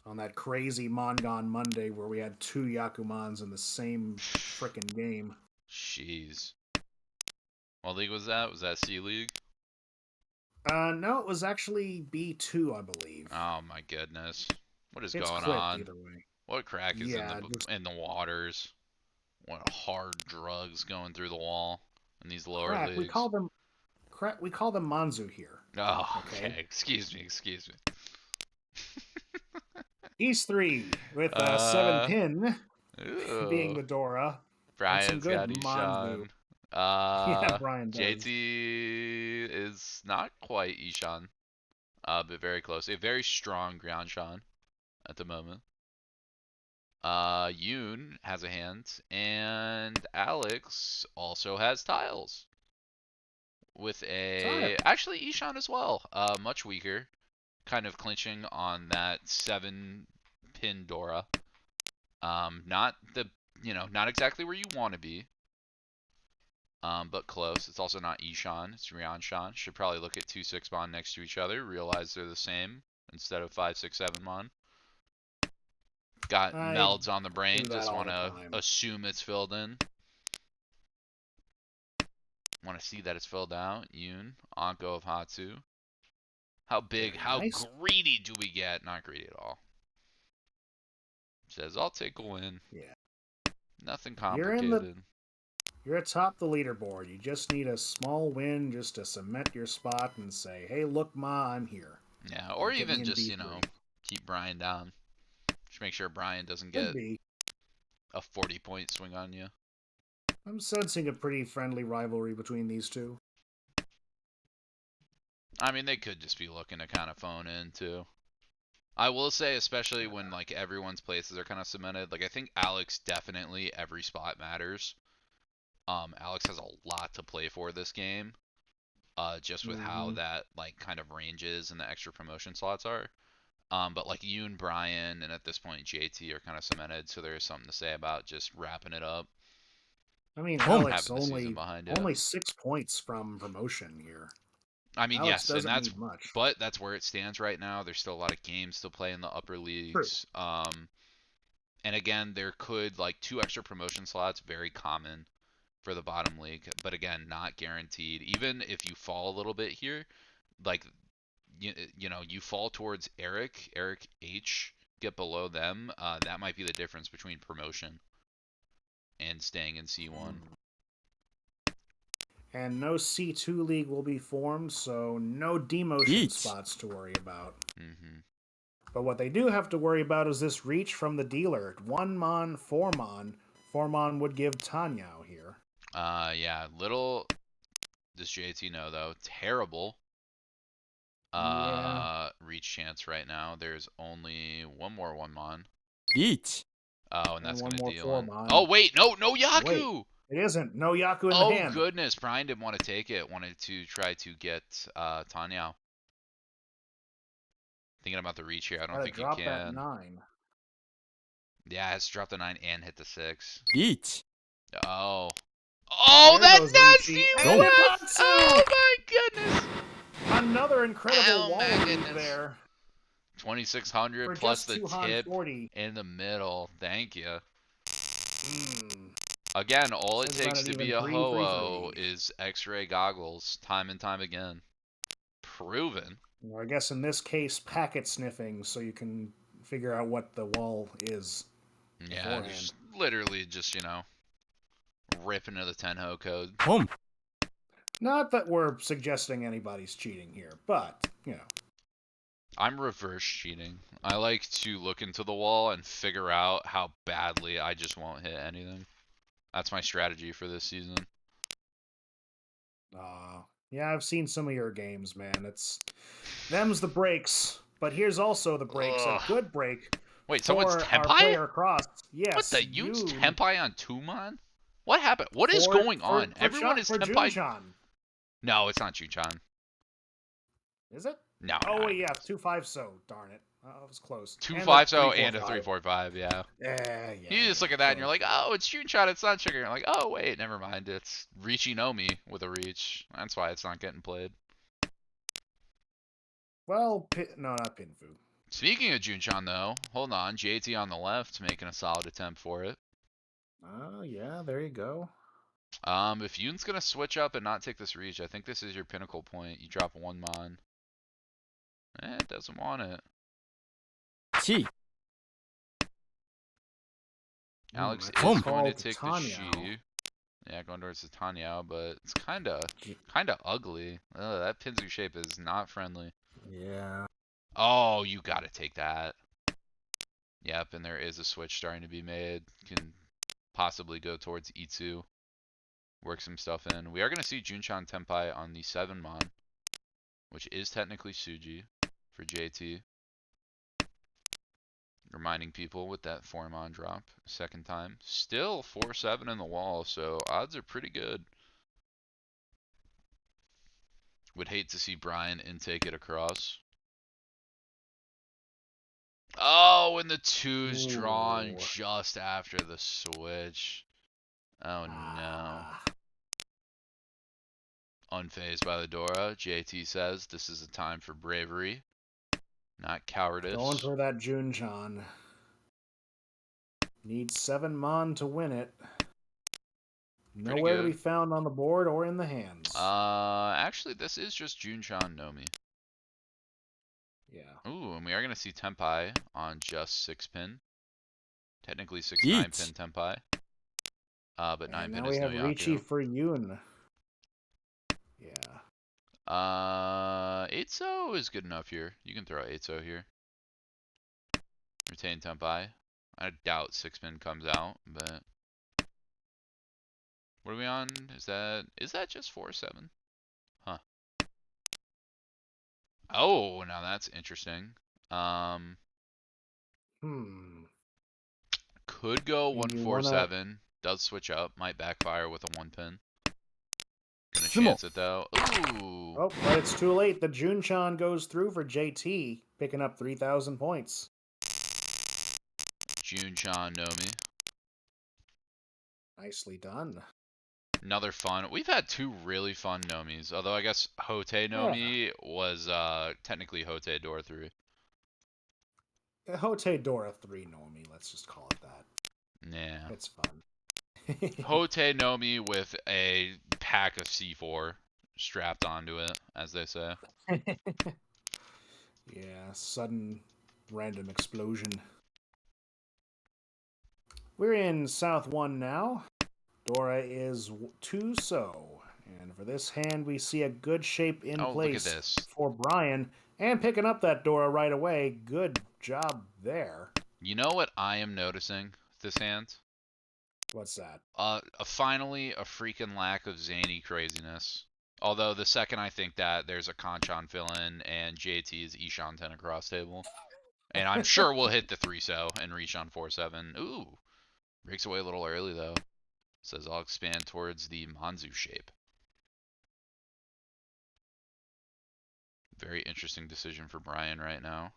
on that crazy Mongon Monday where we had 2 Yakumans in the same frickin' game.
Jeez. What league was that? Was that C League?
No, it was actually B2, I believe.
Oh my goodness. What is
It's
going
clipped
on?
either way.
What crack is
Yeah, just
in the waters? What hard drugs going through the wall in these lower
crack.
leagues?
We call them Manzu here.
Oh,
Okay.
okay. Excuse me. Excuse me.
East 3 with 7
Uh,
pin being
ooh.
the Dora and some
Brian's
good
got
Manzu.
Ishan.
Yeah, Brian does.
JT is not quite Ishan, but very close. A very strong ground Shan at the moment. Yoon has a hand, and Alex also has tiles with
Tile.
actually Ishan as well. Much weaker, kind of clinching on that 7 pin Dora. Not not exactly where you want to be. But close. It's also not Ishan. It's Ryanshan. Should probably look at 2-6 Mon next to each other. Realize they're the same instead of 5-6-7 Mon. Got
I
melds on the brain.
do that
Just
all
want
the
to
time.
assume it's filled in. Want to see that it's filled out. Yoon. Anko of Hatsu. How big,
Very
how
nice.
greedy do we get? Not greedy at all. Says, I'll take a win.
Yeah.
Nothing
You're
complicated.
atop the leaderboard. You just need a small win just to cement your spot and say, "Hey, look, Ma, I'm here."
Yeah, or
Get me
even
in
just,
B3.
keep Brian down. Just make sure Brian doesn't
Could
get
be.
a 40-point swing on you.
I'm sensing a pretty friendly rivalry between these two.
I mean, they could just be looking to kind of phone in too. I will say, especially when like everyone's places are kind of cemented. Like I think Alex definitely every spot matters. Alex has a lot to play for this game. Just with how
Mm-hmm.
that like kind of ranges and the extra promotion slots are. But like you and Brian and at this point JT are kind of cemented, so there is something to say about just wrapping it up,
I mean,
홈,
Alex
having the season behind you.
only 6 points from promotion here.
I mean,
Alex
yes, and
doesn't need much.
that's where it stands right now. There's still a lot of games to play in the upper
True.
leagues. And again, there could like 2 extra promotion slots, very common for the bottom league, but again, not guaranteed. Even if you fall a little bit here, like you fall towards Eric H, get below them, that might be the difference between promotion and staying in C1.
And no C2 league will be formed, so no demotion
Each.
spots to worry about.
Mm-hmm.
But what they do have to worry about is this reach from the dealer. 1 Mon, 4 Mon. 4 Mon would give Tanyao here.
Yeah, little does JT know though. Terrible
Yeah.
reach chance right now. There's only one more 1 mon.
each,
Oh, and
And
that's
one
gonna
more
deal
4
in.
Mon.
Oh wait, no
Wait,
Yaku.
it isn't. No Yaku in the
Oh
hand.
goodness, Brian didn't want to take it. Wanted to try to get Tanyao. Thinking about the reach here, I don't
Gotta
think you
drop that
can.
9.
Yeah, it has to drop the 9 and hit the 6.
each,
Oh. Oh,
There
that
goes
nasty
Ricci. And
Go.
whiff! Oh
Nippatsu!
my goodness!
Another incredible
Oh
wall
my
move
goodness.
there
2600
for
plus
just
the
240.
tip in the middle. Thank you.
Hmm.
Again, all it
Says about
takes
an
to be
even
a
3-3-3.
ho-oh is X-ray goggles, time and time again. Proven.
Or I guess in this case, packet sniffing, so you can figure out what the wall is
Yeah,
beforehand.
just literally just, rip into the 10-ho code.
홈,
Not that we're suggesting anybody's cheating here, but,
I'm reverse cheating. I like to look into the wall and figure out how badly I just won't hit anything. That's my strategy for this season.
Yeah, I've seen some of your games, man. Them's the breaks. But here's also the breaks. A
Ugh.
good break
Wait, someone's
for our
Tenpai?
player across.
What
Yes,
the Yoon's
Yoon
Tenpai on Tumon? What happened? What is going on? Everyone is
for
Tenpai.
Junchan.
No, it's not Junchan.
Is it?
No,
Oh,
not
wait,
even
yeah,
close.
2-5 so. Darn it. it was close.
Two
And a
5-0
3 4
and a
5.
3-4-5, yeah.
Yeah.
You just look at that and you're like, oh, it's Juneshot, it's not Sugar. You're like, oh, wait, never mind. It's Reachy-Nomi with a reach. That's why it's not getting played.
Well, no, not Pinfu.
Speaking of Junchan, though, hold on. JT on the left making a solid attempt for it.
Oh, yeah, there you go.
If Yoon's going to switch up and not take this reach, I think this is your pinnacle point. You drop one Mon. It doesn't want it.
Chi.
Alex
That's
is going to
called
take the
Tanyao.
Shi. Yeah, going towards the Tanyao, but it's kind of ugly. Ugh, that Pinzu shape is not friendly.
Yeah.
Oh, you got to take that. Yep, and there is a switch starting to be made. Can possibly go towards Itsu. Work some stuff in. We are going to see Junchan Tenpai on the 7 Mon, which is technically Suji for JT. Reminding people with that 4 Mon drop, second time. Still 4-7 in the wall, so odds are pretty good. Would hate to see Brian intake it across. Oh, and the 2's drawn just after the switch. Oh no. Unfazed by the Dora, JT says this is a time for bravery, not cowardice.
Going for that Junchan. Needs 7 Mon to win it. Nowhere to be found on the board or in the hands.
Actually, this is just Junchan Nomi.
Yeah.
Ooh, and we are going to see Tenpai on just 6 pin. Technically 6-9 pin Tenpai. But 9 pin is no Yaku.
Now we have Ricci for Yoon. Yeah.
8-so is good enough here. You can throw 8-so here. Retain Tenpai. I doubt 6 pin comes out, but what are we on? Is that just 4-7? Huh. Oh, now that's interesting. Could go 1-4-7. Does switch up. Might backfire with a 1 pin. Gonna chance it though. Ooh.
Oh, but it's too late. The Junchan goes through for JT, picking up 3,000 points.
Junchan Nomi.
Nicely done.
Another fun. We've had 2 really fun Nomis. Although I guess Hote Nomi was technically Hote Door 3.
Hote Dora 3 Nomi, let's just call it that.
Yeah.
It's fun.
Hote Nomi with a pack of C4 strapped onto it, as they say.
Yeah, sudden random explosion. We're in South 1 now. Dora is 2-so. And for this hand, we see a good shape in place for Brian. And picking up that Dora right away. Good job there.
You know what I am noticing this hand?
What's that?
Finally, a freaking lack of zany craziness. Although the second I think that, there's a Kanchan fill-in and JT is Ishan 10 across table. And I'm sure we'll hit the 3-so and reach on 4-7. Ooh. Breaks away a little early though. Says I'll expand towards the Manzu shape. Very interesting decision for Brian right now.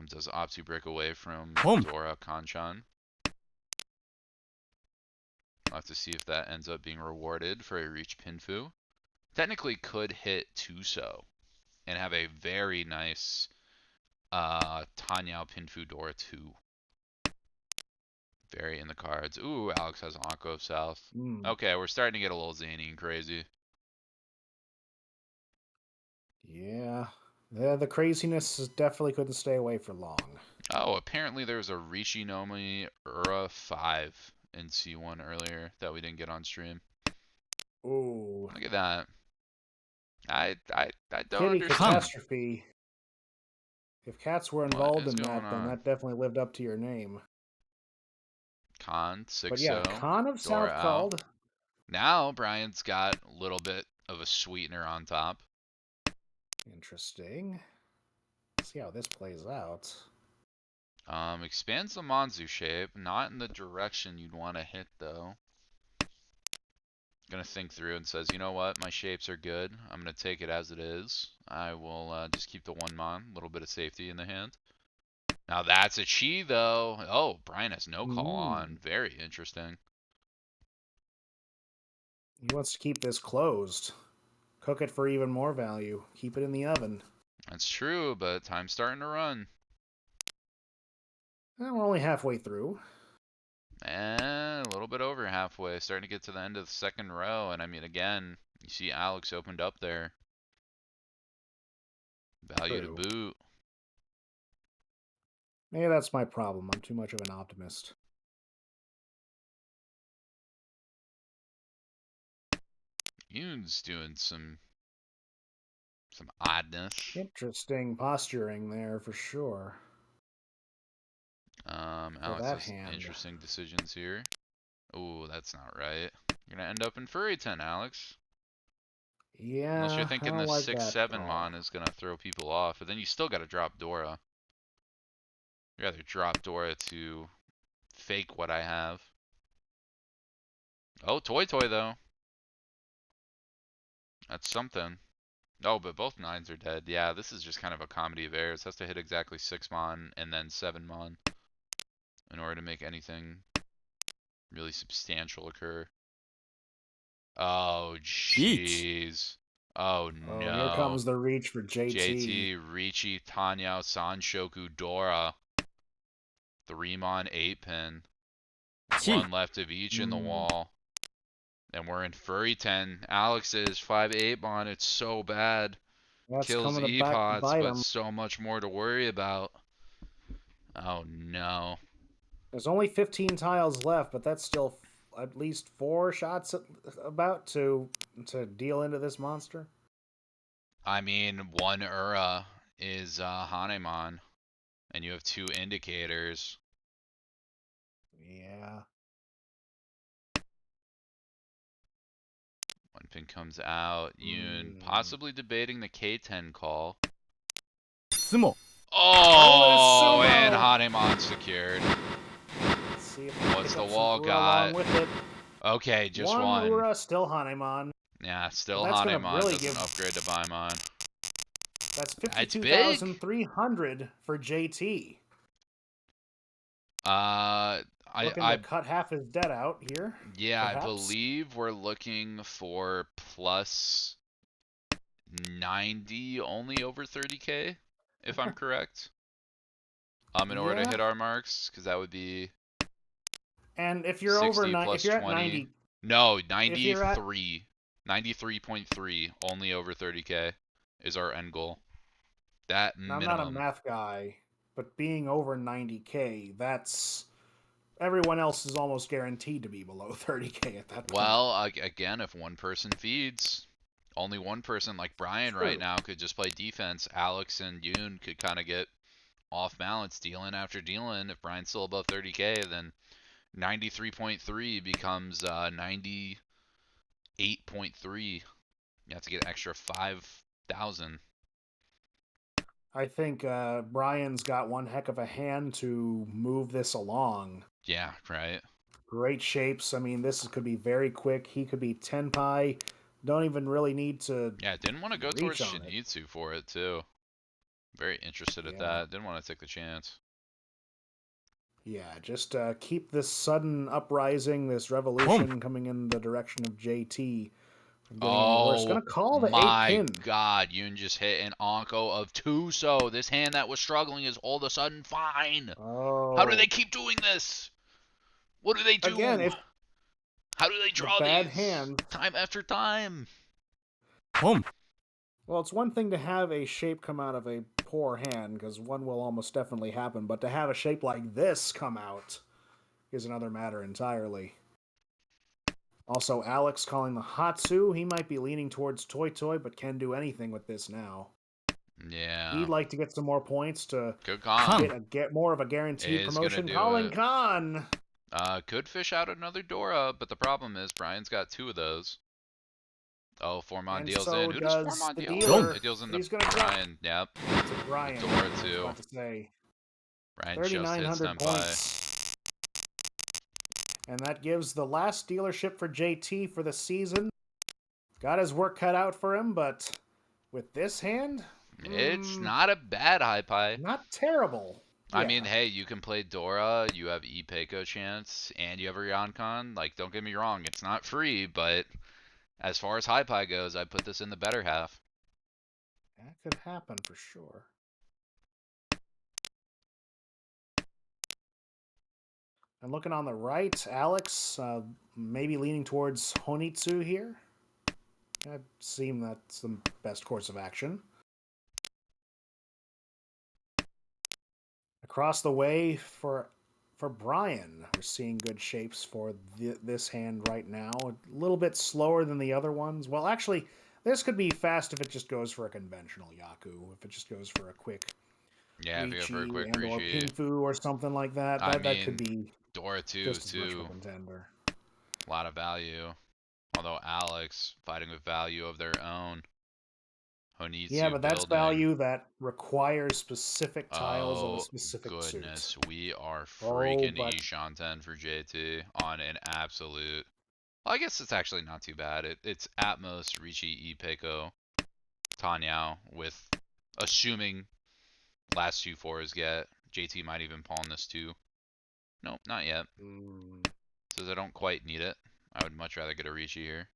Does Opti break away from Dora Kanchan? I'll have to see if that ends up being rewarded for a reach Pinfu. Technically could hit 2-so and have a very nice Tanyao Pinfu Dora 2. Very in the cards. Ooh, Alex has Anko South. Okay, we're starting to get a little zany and crazy.
Yeah. The craziness definitely couldn't stay away for long.
Oh, apparently there was a Rishi Nomi Ura 5 in C1 earlier that we didn't get on stream.
Ooh.
Look at that. I don't
Kitty
understand.
Catastrophe. If cats were involved in that, then that definitely lived up to your name.
Con, 6-so.
But yeah, Con of South called.
Now Brian's got a little bit of a sweetener on top.
Interesting. Let's see how this plays out.
Expands the Manzu shape. Not in the direction you'd want to hit, though. Gonna think through and says, you know what, my shapes are good. I'm gonna take it as it is. I will just keep the 1-mon, a little bit of safety in the hand. Now that's a chi though. Oh, Brian has no call on. Very interesting.
He wants to keep this closed. Cook it for even more value. Keep it in the oven.
That's true, but time's starting to run.
We're only halfway through.
And a little bit over halfway, starting to get to the end of the second row. And I mean, again, you see Alex opened up there. Value to
True.
boot.
Maybe that's my problem. I'm too much of an optimist.
Yoon's doing some oddness.
Interesting posturing there for sure.
Alex
that
has
hand.
interesting decisions here. Oh, that's not right. You're gonna end up in Furry 10, Alex.
Yeah,
Unless you're
I
thinking
don't
the
like that
6-7
call.
mon is gonna throw people off, but then you still gotta drop Dora. You'd rather drop Dora to fake what I have. Oh, Toy though. That's something. Oh, but both 9s are dead. Yeah, this is just kind of a comedy of errors. Has to hit exactly 6 mon and then 7 mon in order to make anything really substantial occur. Oh, jeez. Oh,
Oh, here
no.
comes the reach for JT.
JT, Ricci, Tanyao, Sanshoku, Dora. 3 mon, 8 pin. 1 left of each in the wall. And we're in Furry 10. Alex is 5-8 mon. It's so bad.
That's
Kills
coming back to
E-Pots,
bite
but
him.
so much more to worry about. Oh, no.
There's only 15 tiles left, but that's still at least 4 shots about to deal into this monster.
I mean, 1 Ura is Hanemon, and you have 2 indicators.
Yeah.
1 pin comes out. Yoon possibly debating the K10 call.
Sumo.
Oh,
sumo.
and Hanemon secured.
Let's see if
What's the
some
wall
Ura
got?
along with it.
Okay, just 1.
Ura, still Hanemon.
Yeah, still
But that's gonna
Hanemon
really
doesn't
give.
upgrade to Baimon.
That's
It's big.
52,300 for JT. Looking to
I
cut half his debt out here.
yeah,
perhaps?
I believe we're looking for plus 90 only over 30k, if I'm correct. In order to hit our marks, because that would be
and if you're
60
over
plus
if you're
20.
at 90,
No,
if you're at
93.3 only over 30k is our end goal. That
I'm not a
minimum.
math guy, but being over 90k, that's everyone else is almost guaranteed to be below 30k at that point.
Well, again, if one person feeds, only one person like Brian right now could just play defense. Alex and Yoon could kind of get off balance, dealing after dealing. If Brian's still above 30k, then 93.3 becomes 98.3. You have to get an extra 5,000.
I think Brian's got one heck of a hand to move this along.
Yeah, right.
Great shapes. I mean, this could be very quick. He could be Tenpai. Don't even really need to.
Yeah, didn't want to go towards Shinitsu for it, too. Very interested at that. Didn't want to take the chance.
Yeah, just keep this sudden uprising, this revolution coming in the direction of JT from getting any worse. Gonna call the 8 pin.
God, Yoon just hit an Onko of 2, so this hand that was struggling is all of a sudden fine.
Oh.
How do they keep doing this? What do they do?
Again,
how do they draw
bad
these
hand
time after time?
Well, it's one thing to have a shape come out of a poor hand, because one will almost definitely happen, but to have a shape like this come out is another matter entirely. Also, Alex calling the Hatsu. He might be leaning towards Toy, but can do anything with this now.
Yeah.
He'd like to get some more points to get more of a guaranteed promotion. Calling Khan.
Could fish out another Dora, but the problem is Brian's got 2 of those. Oh, 4-mon deals in. Who does 4-mon deal in? It deals into Brian. Yep.
It's a Brian.
Dora, too.
About to say.
Brian just hits Tenpai.
And that gives the last dealership for JT for the season. Got his work cut out for him, but with this hand,
It's not a bad high pie.
not terrible.
I
Yeah.
mean, hey, you can play Dora, you have E-Peiko chance, and you have a Ryoncon. Like, don't get me wrong, it's not free, but as far as high pie goes, I put this in the better half.
That could happen for sure. And looking on the right, Alex maybe leaning towards Honitsu here. That seemed that's the best course of action. Across the way for Brian, we're seeing good shapes for this hand right now. A little bit slower than the other ones. Well, actually, this could be fast if it just goes for a conventional Yaku. If it just goes for a quick
Yeah, if you go for a
Ricci
quick
and or
Rishi.
Pinfu or something like that,
I
that could
mean,
be
Dora 2,
just as much of a
too.
contender.
A lot of value. Although Alex, fighting with value of their own.
Yeah,
Honitsu
but that's
building.
value that requires specific tiles of a
Oh,
specific suit.
goodness. We are
Oh,
freaking
but
Ishanten for JT on an absolute. Well, I guess it's actually not too bad. It's Atmos, Ricci, E-Peiko, Tanyao with assuming last two fours get. JT might even pawn this too. Nope, not yet. Says I don't quite need it. I would much rather get a Ricci here.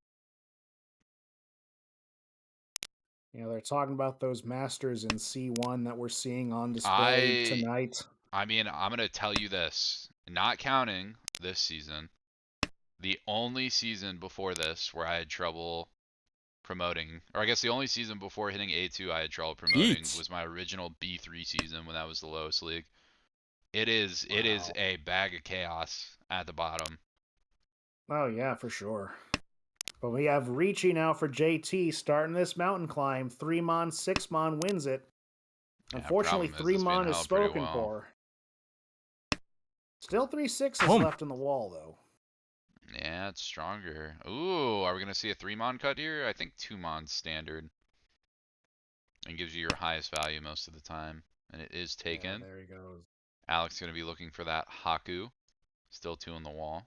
they're talking about those masters in C1 that we're seeing on display
I
tonight.
I mean, I'm gonna tell you this. Not counting this season, the only season before this where I had trouble promoting, or I guess the only season before hitting A2 I had trouble promoting
Eat.
was my original B3 season when that was the lowest league. It is
Wow.
a bag of chaos at the bottom.
Oh, yeah, for sure. But we have Ricci now for JT starting this mountain climb. 3-mon, 6-mon wins it.
Yeah,
Unfortunately,
problem is it's being
3-mon is
held pretty
spoken
well.
for. Still 3-6s
Home.
left in the wall, though.
Yeah, it's stronger. Ooh, are we gonna see a 3-mon cut here? I think 2-mon's standard. And gives you your highest value most of the time. And it is
Yeah,
taken.
there he goes.
Alex going to be looking for that Haku. Still 2 on the wall.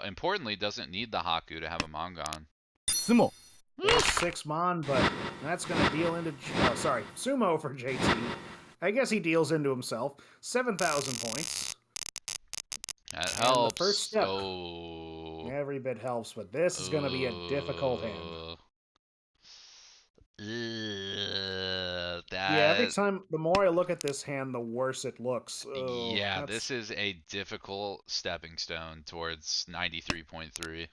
Importantly, doesn't need the Haku to have a Mongon.
Sumo.
There's 6-mon, but that's going to deal into... Oh, sorry. Sumo for JT. I guess he deals into himself. 7,000 points.
That
And the first
helps.
step.
Oh.
Every bit helps, but this is going to be a difficult hand. Yeah, every
That.
time, the more I look at this hand, the worse it looks. Oh,
Yeah,
that's...
this is a difficult stepping stone towards 93.3.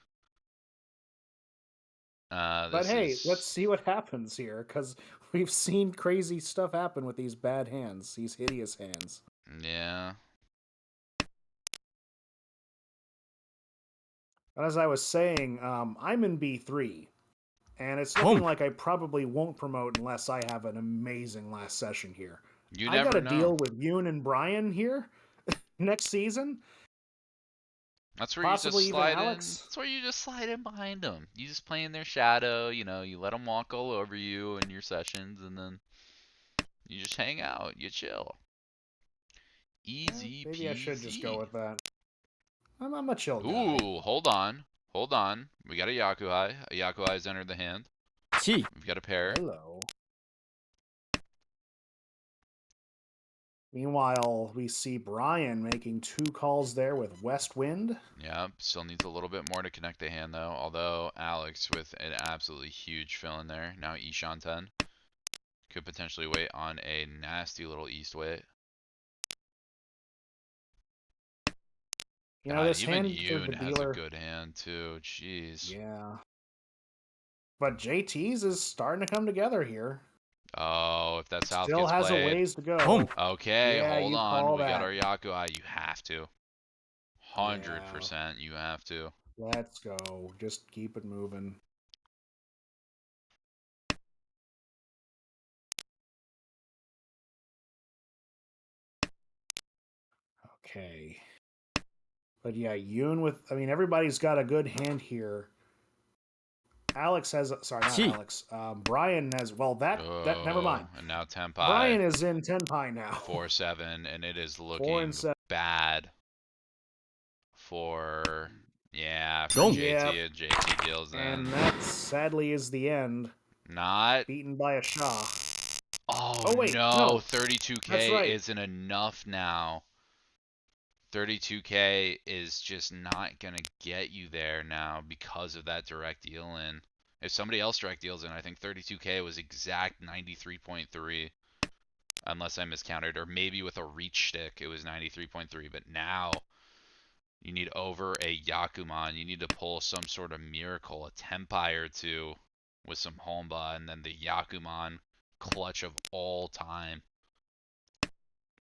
But
This
hey, let's
is.
see what happens here, because we've seen crazy stuff happen with these bad hands, these hideous hands.
Yeah.
But as I was saying, I'm in B3, and it's looking
Home.
like I probably won't promote unless I have an amazing last session here.
You
I got
never
a
know.
deal with Yoon and Brian here next season,
That's where you just
possibly even
slide in.
Alex.
That's where you just slide in behind them. You just play in their shadow. You let them walk all over you in your sessions, and then you just hang out. You chill. Easy
Maybe I should just go
peasy.
with that. I'm a chill guy.
Ooh, hold on. Hold on. We got a Yakuhai. A Yakuhai's entered the hand.
Chi.
We've got a pair.
Hello. Meanwhile, we see Brian making 2 calls there with West Wind.
Yeah, still needs a little bit more to connect the hand, though. Although Alex with an absolutely huge fill in there. Now Ishan 10. Could potentially wait on a nasty little east wait. God,
This
even
hand for the
Yoon has a
dealer,
good hand too. Jeez.
yeah. But JT's is starting to come together here.
Oh, if that south
Still
gets
has a
played.
ways to
Home.
go.
Okay,
Yeah,
hold
you
on.
call
We got
that.
our Yakuai. You have to.
Yeah,
100% you have to.
let's go. Just keep it moving. Okay. But yeah, Yoon with, everybody's got a good hand here. Alex has, sorry, not
Chi.
Alex. Brian has, well, never mind.
Oh, and now Tenpai
Brian is in Tenpai now.
4-7, and it is
4 and
looking
7.
bad. for
Dunk.
JT,
Yep.
and JT deals
And
in.
that sadly is the end.
Not.
Beaten by a Shah.
Oh
Oh wait,
no,
no, that's
32K
right.
isn't enough now. 32K is just not gonna get you there now because of that direct deal in. If somebody else direct deals in, I think 32K was exact 93.3, unless I miscounted, or maybe with a reach stick it was 93.3. But now you need over a Yakuman. You need to pull some sort of miracle, a Tenpai or two with some Honba, and then the Yakuman clutch of all time.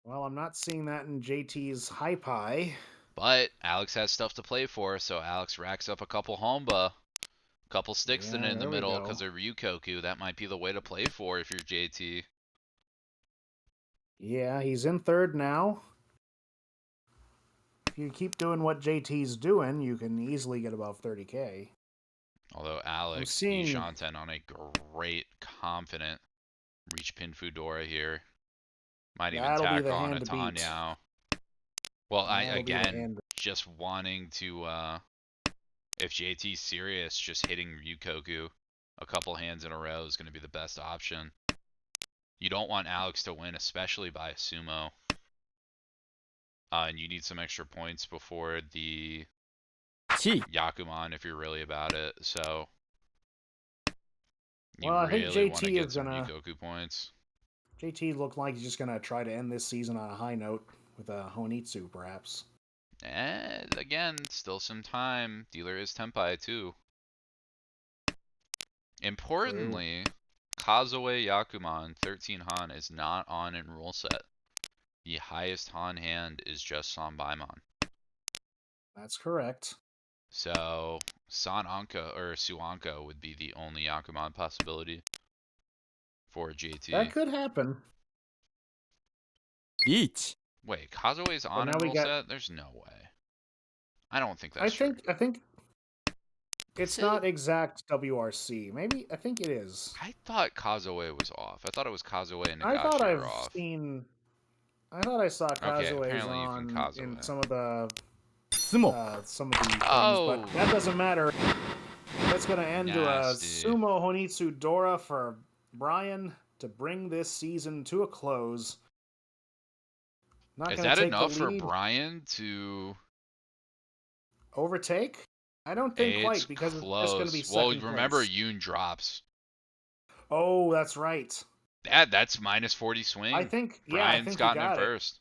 Well, I'm not seeing that in JT's high pie.
But Alex has stuff to play for, so Alex racks up a couple Honba, couple sticks
Yeah,
in the
there we
middle
go.
because of Ryukoku. That might be the way to play for if you're JT.
Yeah, he's in third now. If you keep doing what JT's doing, you can easily get above 30K.
Although
I'm
Alex
seeing
Yushanten on a great, confident reach pin Fudora here. Might even
that'll be
tack
the
on
hand
a
to beat.
Tanyao. Well, I
That'll be the
again
hand.
just wanting to if JT's serious, just hitting Ryukoku a couple hands in a row is going to be the best option. You don't want Alex to win, especially by a sumo. And you need some extra points before the
Chi.
Yakuman if you're really about it. So you
Well, I think
really want to
JT is
get some
gonna.
Ryukoku points.
JT looked like he's just gonna try to end this season on a high note with a Honitsu, perhaps.
And again, still some time. Dealer is Tenpai too.
True.
Importantly, Kazuo Yakuman 13 Han is not on in rule set. The highest Han hand is just Sanbaimon.
That's correct.
So San Anka or Suanka would be the only Yakuman possibility for
That
JT.
could happen.
Beach.
Wait, Kazuo's
But
on
now
in
we
rule
got.
set? There's no way. I don't think
I
that's true.
think. I think
Is
it's
it?
not exact WRC. Maybe I think it is.
I thought Kazuo was off. I thought it was Kazuo and
I thought
Nagashi are
I've
off.
seen. I thought I saw
Okay,
Kazue's
apparently you can
on in
Kazuo.
some of the
Smoke.
things, but
Oh,
that doesn't matter. That's going to end to a
nasty.
Sumo Honitsu Dora for Brian to bring this season to a close. Not
Is
going to
that
take the
enough for
lead.
Brian to...
Overtake? I don't think
It's
quite because it's just going to be
close. Well,
second
remember
place.
Yoon drops.
Oh, that's right.
That's minus 40
I
swing.
think, yeah, I
Brian's
think you
gotten it
got it.
first.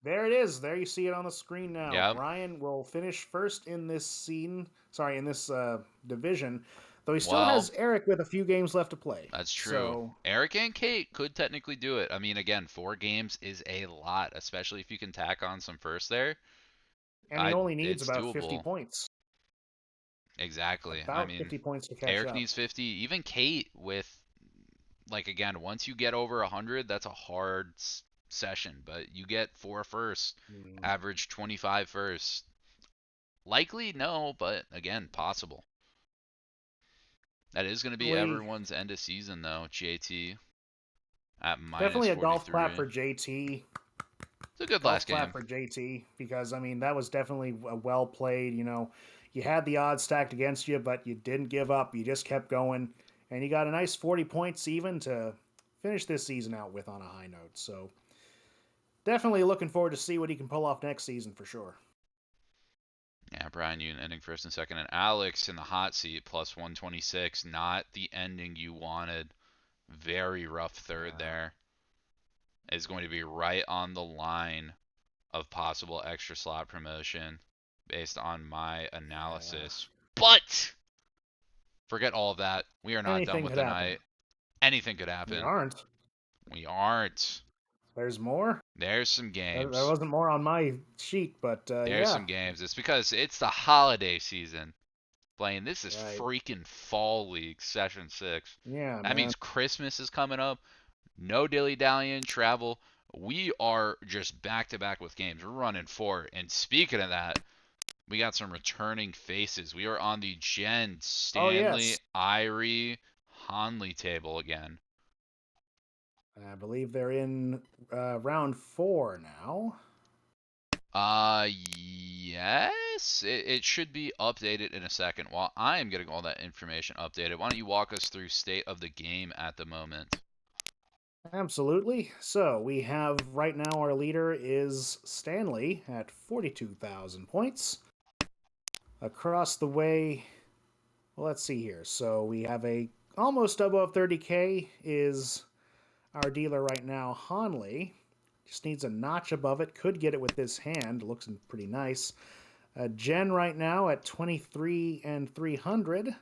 There it is. There you see it on the screen now.
Yep.
Brian will finish first in this in this division, though he still
Well,
has Eric with a few games left to play.
that's true.
So,
Eric and Kate could technically do it. I mean, again, 4 games is a lot, especially if you can tack on some first there.
and he only needs
It's
about 50
doable.
points.
Exactly. I
About
mean,
50 points to catch
Eric
up.
needs 50. Even Kate with, like, again, once you get over 100, that's a hard session. But you get 4 first,
Hmm.
average 25 first. Likely, no, but again, possible. That is going to be
Definitely,
everyone's end of season, though. JT at minus
definitely a golf clap
43.
for JT.
It's a good
Golf
last
clap
game.
for JT because I mean that was definitely a well played. You had the odds stacked against you, but you didn't give up. You just kept going, and you got a nice 40 points even to finish this season out with on a high note. So definitely looking forward to see what he can pull off next season for sure.
Yeah, Brian Yoon ending first and second, and Alex in the hot seat plus 126. Not the ending you wanted. Very rough third
Yeah.
there. Is going to be right on the line of possible extra slot promotion based on my
Yeah.
analysis. But forget all of that. We are not done
Anything
with
could
the
happen.
night. Anything could
We
happen.
aren't.
We aren't.
There's more.
There's some
There
games.
wasn't more on my sheet, but
There's
yeah.
some games. It's because it's the holiday season. Blaine, this is
Right.
freaking Fall League Session 6.
Yeah,
That
man.
means Christmas is coming up. No dilly-dallying, travel. We are just back-to-back with games. We're running 4. And speaking of that, we got some returning faces. We are on the Jen,
Oh
Stanley,
yes.
Irie, Honley table again.
I believe they're in round 4 now.
Yes. this? It should be updated in a second. While I am getting all that information updated, why don't you walk us through state of the game at the moment?
Absolutely. So we have right now our leader is Stanley at 42,000 points. Across the way, well, let's see here. So we have a almost above 30k is our dealer right now, Hanley. Just needs a notch above it. Could get it with this hand. Looks pretty nice. Jen right now at 23 and 300.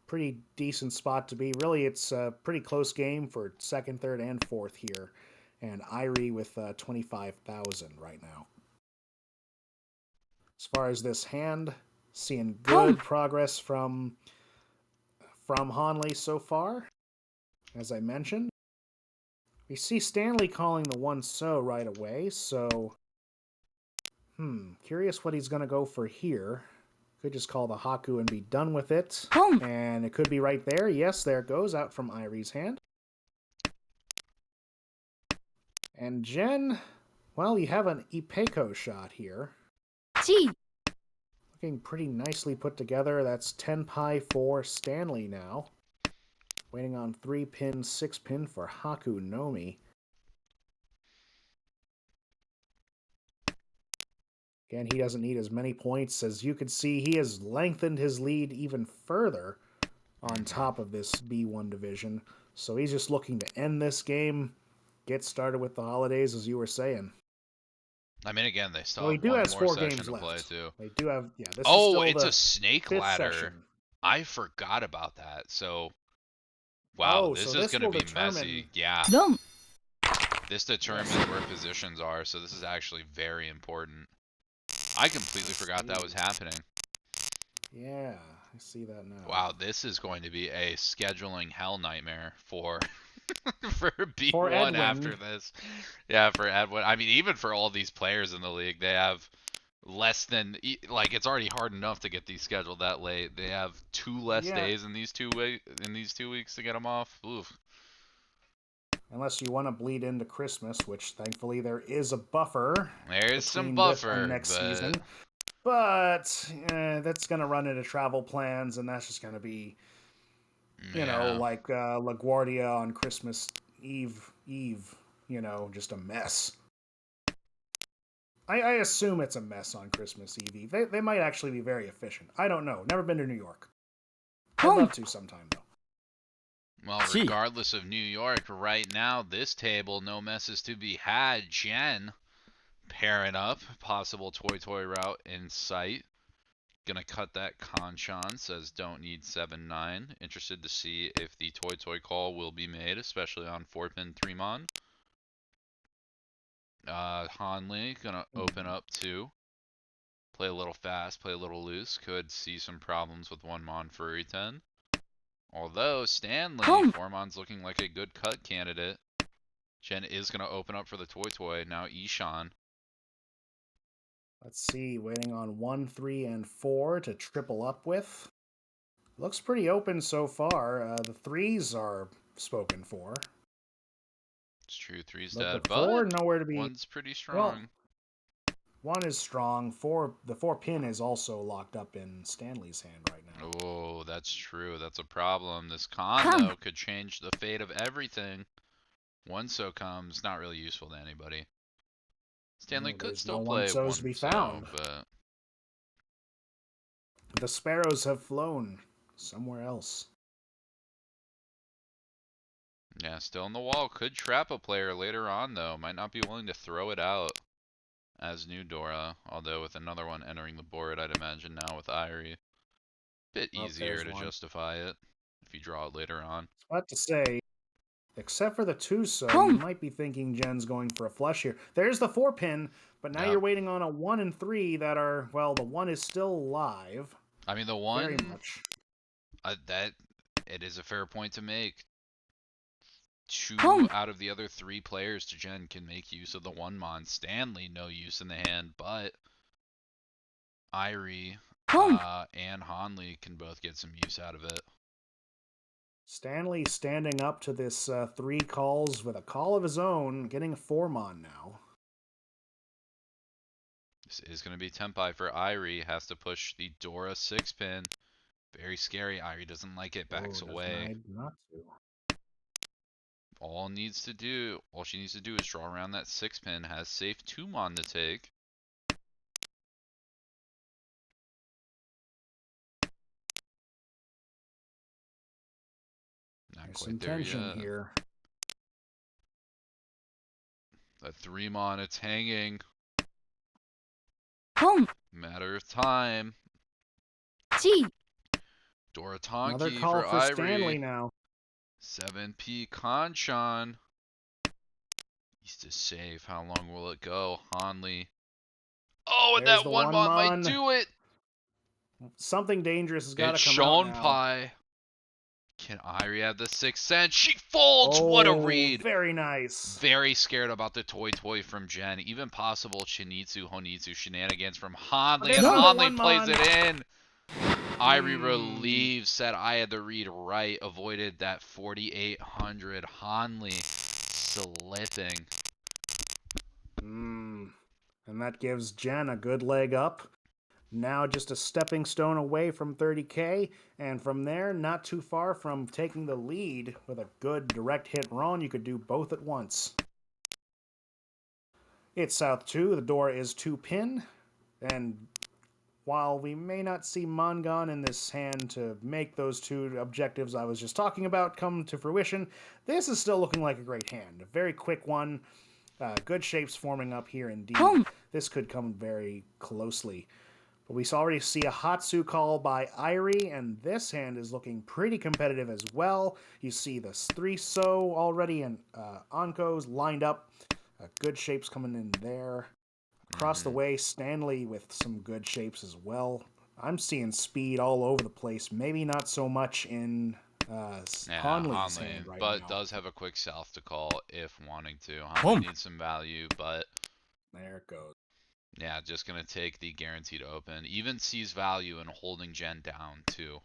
Pretty decent spot to be. Really, it's a pretty close game for second, third, and fourth here. And Irie with 25,000 right now. As far as this hand, seeing good progress from Hanley so far. As I mentioned, we see Stanley calling the one so right away. So, curious what he's going to go for here. Could just call the Haku and be done with it. And it could be right there. Yes, there it goes, out from Irie's hand. And Jen, well, you have an Ipeco shot here. Looking pretty nicely put together. That's Tenpai for Stanley now. Waiting on 3-pin, 6-pin for Haku Nomi. Again, he doesn't need as many points. As you can see, he has lengthened his lead even further on top of this B1 division. So he's just looking to end this game, get started with the holidays, as you were saying.
I mean, again, they still
Well, he
have
do
one
has
more
4
session
games
to
left.
play, too.
They do have, yeah, this is
Oh,
still
it's
the
a snake
5th
ladder.
session.
I forgot about that. So, wow, this
so
is going to be
determine...
messy. Yeah. This determines where positions are, so this is actually very important. I completely forgot that was happening.
Yeah, I see that now.
Wow, this is going to be a scheduling hell nightmare for for B1
For Edwin.
after this. Yeah, for Edwin. I mean, even for all these players in the league, they have less than, like, it's already hard enough to get these scheduled that late. They have 2 less days in these 2 weeks to get them off. Oof.
Unless you want to bleed into Christmas, which thankfully there is a buffer.
There's some buffer,
next
but...
season. But that's going to run into travel plans, and that's just going to be, you know, like LaGuardia on Christmas Eve, you know, just a mess. I assume it's a mess on Christmas Eve. They might actually be very efficient. I don't know. Never been to New York. I'd love to sometime, though.
Well, regardless of New York, right now, this table, no messes to be had. Jen pairing up, possible toy route in sight. Gonna cut that Conchon, says don't need 7-9. Interested to see if the toy call will be made, especially on 4-pin 3-mon. Hanley gonna open up 2. Play a little fast, play a little loose. Could see some problems with 1-mon for E10. Although Stanley, 4-mon's looking like a good cut candidate. Jen is gonna open up for the toy. Now Ishan.
Let's see, waiting on 1, 3, and 4 to triple up with. Looks pretty open so far. The 3s are spoken for.
It's true, 3's
but
dead,
the 4
but
nowhere to be.
1's pretty strong.
Well, 1 is strong. The 4-pin is also locked up in Stanley's hand right now.
Oh, that's true. That's a problem. This con, though, could change the fate of everything. 1 so comes, not really useful to anybody. Stanley could still play 1
to be found.
But
the sparrows have flown somewhere else.
Yeah, still in the wall. Could trap a player later on, though. Might not be willing to throw it out as new Dora. Although with another one entering the board, I'd imagine now with Irie. Bit easier to justify it if you draw it later on.
What to say, except for the 2 so, you might be thinking Jen's going for a flush here. There's the 4-pin, but now you're waiting on a 1 and 3 that are, well, the 1 is still alive.
I mean, the 1...
Very much.
It is a fair point to make. 2 out of the other 3 players to Jen can make use of the 1-mon. Stanley, no use in the hand, but Irie and Hanley can both get some use out of it.
Stanley standing up to this 3 calls with a call of his own, getting a 4-mon now.
This is going to be Tenpai for Irie. Has to push the Dora 6-pin. Very scary. Irie doesn't like it. Backs away.
Not to.
All she needs to do is draw around that 6-pin. Has safe 2-mon to take. Not
There's
quite
some
there
tension
yet.
here.
A 3-mon, it's hanging.
Home.
Matter of time.
Chi.
Dora
Another
Tonki
call for
Irie.
Stanley now.
7P Kanchan. He's to save. How long will it go? Hanli. Oh, and
There's
that
the
1-mon might
1-mon.
do it.
Something dangerous has got
It's
to come out now.
Tenpai. Can Irie have the 6th sense? She folds!
Oh,
What a read!
Very nice.
Very scared about the toy from Jen. Even possible Shinizu Honitsu shenanigans from Hanli. And Hanli plays it in. Irie relieves, said I had to read right. Avoided that 4,800. Hanli slipping.
And that gives Jen a good leg up. Now just a stepping stone away from 30k, and from there, not too far from taking the lead with a good direct hit run. You could do both at once. It's South 2, the door is 2-pin, and while we may not see Mongon in this hand to make those two objectives I was just talking about come to fruition, this is still looking like a great hand. A very quick one. Good shapes forming up here indeed. This could come very closely. But we already see a Hatsu call by Irie, and this hand is looking pretty competitive as well. You see the 3-so already, and Anko's lined up. Good shapes coming in there. Across the way, Stanley with some good shapes as well. I'm seeing speed all over the place. Maybe not so much in Hanli's hand right
but
now.
does have a quick south to call if wanting to. Hanli needs some value, but
there it goes.
Yeah, just going to take the guaranteed open. Even sees value in holding Jen down, too.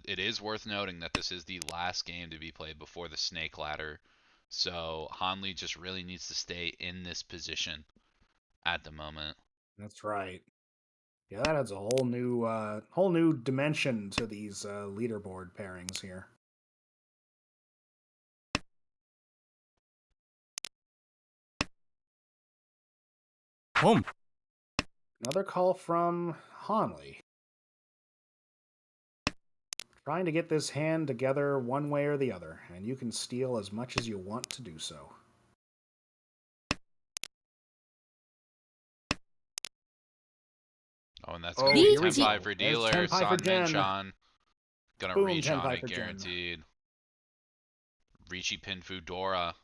It is worth noting that this is the last game to be played before the snake ladder. So Hanli just really needs to stay in this position at the moment.
That's right. Yeah, that adds a whole new dimension to these leaderboard pairings here.
Home.
Another call from Hanli. Trying to get this hand together one way or the other, and you can steal as much as you want to do so.
Oh, and that's going to be Tenpai for dealer.
Tenpai for Jen.
Sanchan. Gonna reach on it, guaranteed. Rishi Pinfu Dora.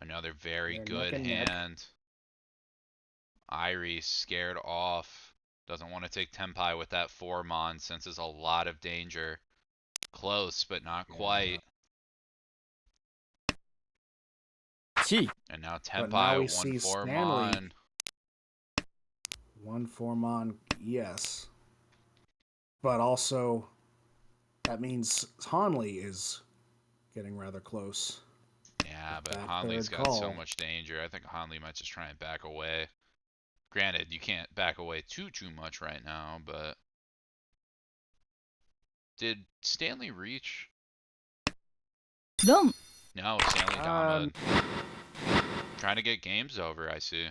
Another very good hand. Irie scared off. Doesn't want to take Tenpai with that 4-mon, senses a lot of danger. Close, but not quite. And now Tenpai, 1-4-mon.
1-4-mon, yes. But also, that means Hanli is getting rather close.
Yeah, but Hanli's got so much danger. I think Hanli might just try and back away. Granted, you can't back away too much right now, but... Did Stanley reach? No, Stanley Dama. Trying to get games over, I see.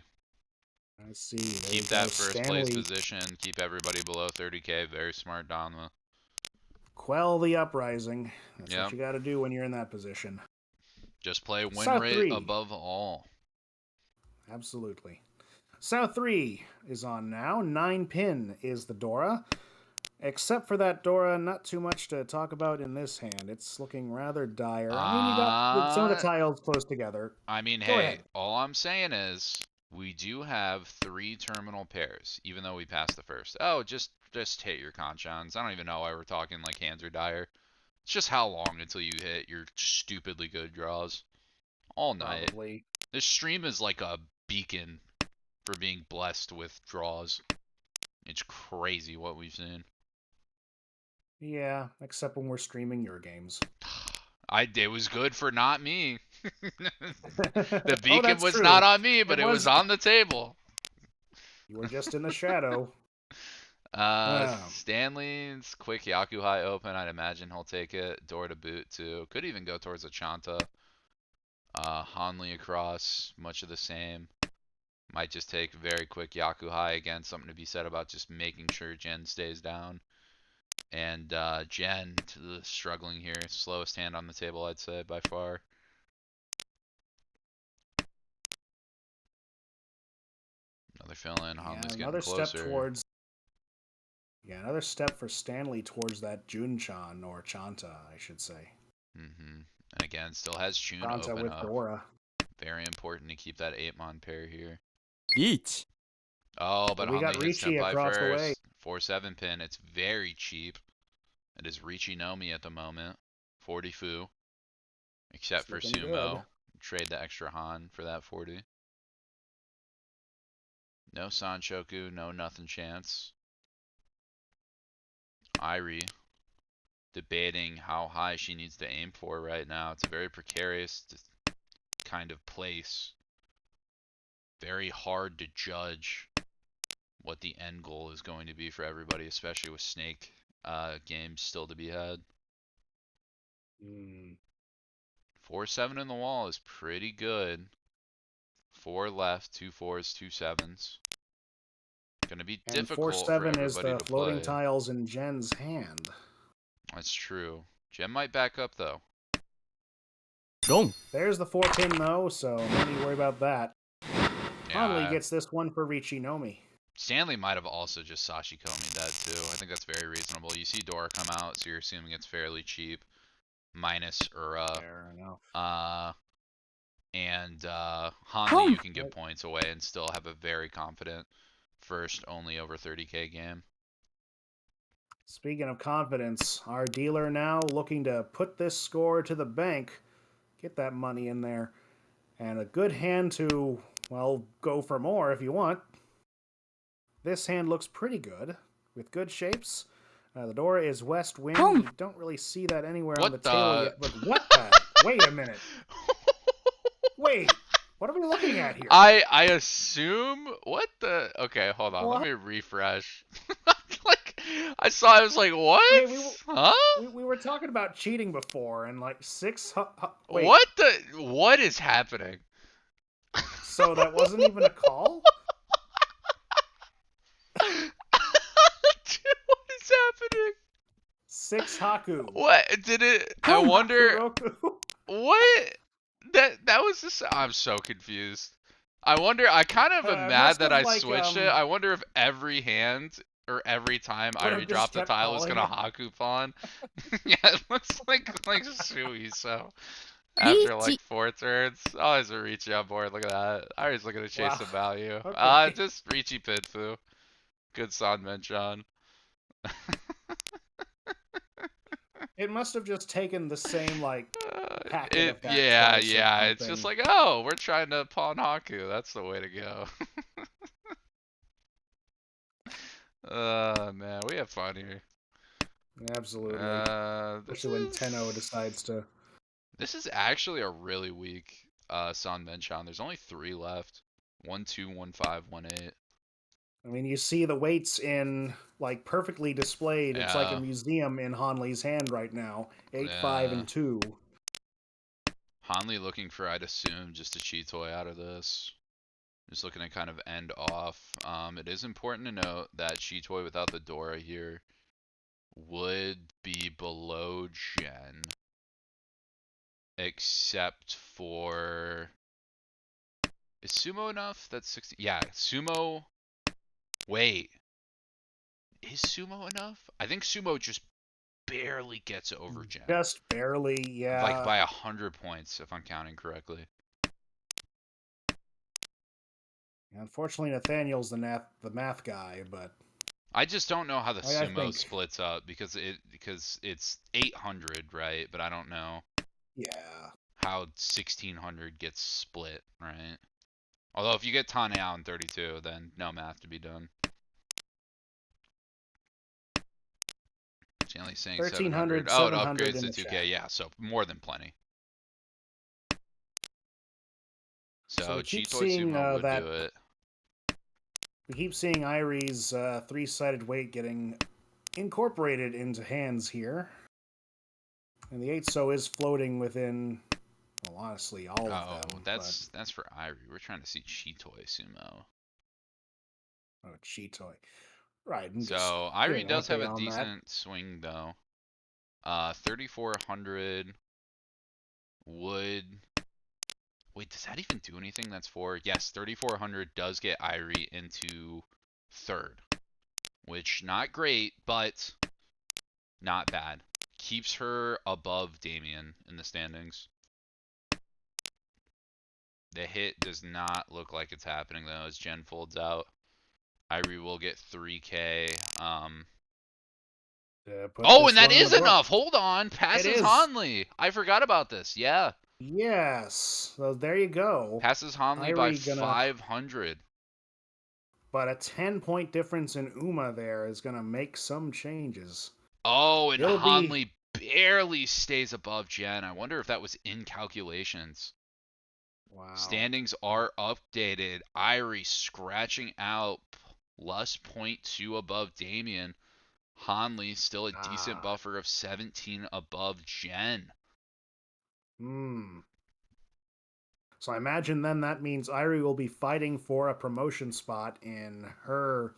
I see.
Keep that first place position. Keep everybody below 30k. Very smart, Dama.
Quell the uprising. That's what you got to do when you're in that position.
Just play win rate above all.
Absolutely. South 3 is on now. 9-pin is the Dora. Except for that Dora, not too much to talk about in this hand. It's looking rather dire. I mean, you got some of the tiles close together.
I mean, hey, all I'm saying is we do have 3 terminal pairs, even though we passed the first. Oh, just hit your Conchons. I don't even know why we're talking like hands are dire. It's just how long until you hit your stupidly good draws. All night.
Probably.
This stream is like a beacon for being blessed with draws. It's crazy what we've seen.
Yeah, except when we're streaming your games.
It was good for not me. The beacon was not on me, but it was on the table.
You were just in the shadow.
Stanley's quick Yakuhai open. I'd imagine he'll take it. Door to boot too. Could even go towards a Chanta. Hanley across, much of the same. Might just take very quick Yakuhai again. Something to be said about just making sure Jen stays down. And Jen struggling here. Slowest hand on the table, I'd say, by far. Another fill-in. Hanley's getting closer.
Another step for Stanley towards that Junchan, or Chanta, I should say.
And again, still has Chun
Chanta
open
with
up.
Dora.
Very important to keep that 8-mon pair here.
Each.
Oh, but
we got
Hanley hits
Ricci
Tenpai
across the way.
first. 4-7 pin. It's very cheap. It is Ricci Nomi at the moment. 40 Fu. Except for Sumo.
Good.
Trade the extra Han for that 40. No Sanchoku, no nothing chance. Irie debating how high she needs to aim for right now. It's a very precarious kind of place. Very hard to judge what the end goal is going to be for everybody, especially with Snake games still to be had. 4-7 in the wall is pretty good. 4 left, 2 4s, 2 7s. Going to be difficult for everybody
is the
to
floating
play.
tiles in Jen's hand.
That's true. Jen might back up though.
Dong.
There's the 4-pin though, so no need to worry about that. Hanley
Yeah,
gets this one for Ricci Nomi.
Stanley might have also just Sashikomi that too. I think that's very reasonable. You see Dora come out, so you're assuming it's fairly cheap. Minus Ura.
Fair enough.
And Hanley, you can give points away and still have a very confident first only over 30k game.
Speaking of confidence, our dealer now looking to put this score to the bank. Get that money in there. And a good hand to, well, go for more if you want. This hand looks pretty good, with good shapes. The door is west wind. You don't really see that anywhere on the table yet. But what the? Wait a minute. Wait, what are we looking at here?
I assume what the? Okay, hold on. Let me refresh. Like I was like, what? Huh?
We were talking about cheating before, and like 6. Wait.
What the? What is happening?
So that wasn't even a call?
Dude, what is happening?
6 Haku.
What did it? I wonder. What? That was just. I'm so confused. I wonder. I kind of am mad that I switched it. I wonder if every hand or every time Irie dropped the tile is gonna Haku pawn. Yeah, it looks like Sui. So after like 4 turns, oh, there's a Ricci on board. Look at that. Irie's looking to chase some value.
Okay.
Just Ricci Pidfu. Good Sanmenchan.
It must have just taken the same, like, packet of that.
Yeah. It's just like, oh, we're trying to pawn Haku. That's the way to go. Man, we have fun here.
Absolutely. Especially when Tenno decides to.
This is actually a really weak Sanmenchan. There's only 3 left. 1 2, 1 5, 1 8.
I mean, you see the weights in, like, perfectly displayed. It's like a museum in Hanley's hand right now. 8 5 and 2.
Hanley looking for, I'd assume, just a Chitoi out of this. Just looking to kind of end off. It is important to note that Chitoi without the Dora here would be below Gen. Except for... Is Sumo enough? That's 60. Yeah, Sumo... Wait. Is Sumo enough? I think Sumo just barely gets over Gen.
Just barely, yeah.
Like by 100 points, if I'm counting correctly.
Unfortunately, Nathaniel's the math guy, but
I just don't know how the Sumo splits up because it's 800, right? But I don't know.
Yeah.
How 1600 gets split, right? Although if you get Taneo in 32, then no math to be done. Stanley's saying
1300.
700. Oh, it upgrades to 2K. Yeah, so more than plenty. So Chitoi Sumo would do it.
We keep seeing Irie's three-sided weight getting incorporated into hands here. And the 8-so is floating within, well, honestly, all of
Oh,
them. But,
that's for Irie. We're trying to see Chitoi Sumo.
oh, Cheetoy. Right, I'm just
So
giving
Irie
an
does have
update
a
on that.
decent swing though. 3,400 would. Wait, does that even do anything? That's for yes, 3,400 does get Irie into third, which not great, but not bad. Keeps her above Damien in the standings. The hit does not look like it's happening though as Jen folds out. Irie will get 3K.
Put
Oh, and
this
that
one in the
is
book.
enough. Hold on.
It
Passes
is.
Hanley. I forgot about this. Yeah.
Yes. So there you go.
Passes Hanley by
Irie gonna,
500.
but a 10-point difference in Uma there is gonna make some changes.
Oh, and
It'll be,
Hanley barely stays above Jen. I wonder if that was in calculations.
wow.
Standings are updated. Irie scratching out plus +0.2 above Damien. Hanley still a decent
Ah.
buffer of 17 above Jen.
Hmm. So I imagine then that means Irie will be fighting for a promotion spot in her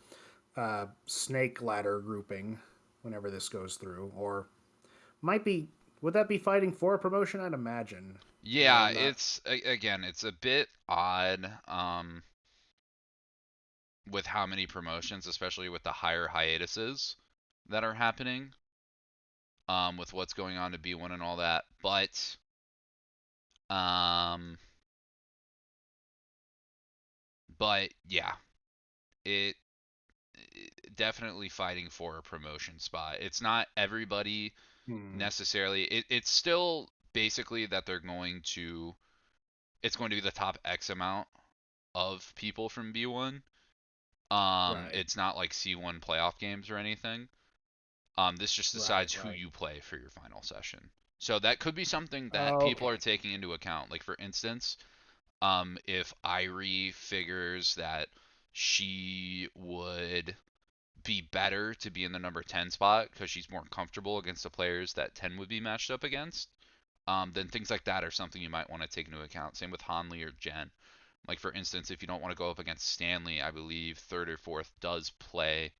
snake ladder grouping whenever this goes through, or might be. Would that be fighting for a promotion? I'd imagine. Although
Yeah,
I'm not.
it's again, it's a bit odd with how many promotions, especially with the higher hiatuses that are happening, with what's going on to B1 and all that. Um, but yeah, it, it definitely fighting for a promotion spot. It's not everybody
Hmm.
necessarily. It's still basically that they're going to. It's going to be the top X amount of people from B1.
Right.
It's not like C1 playoff games or anything. This just
Right.
decides who
Right.
you play for your final session. So that could be something that people are
Okay.
taking into account. Like for instance, if Irie figures that she would be better to be in the number 10 spot because she's more comfortable against the players that 10 would be matched up against, then things like that are something you might want to take into account. Same with Hanley or Jen. Like for instance, if you don't want to go up against Stanley, I believe third or fourth does play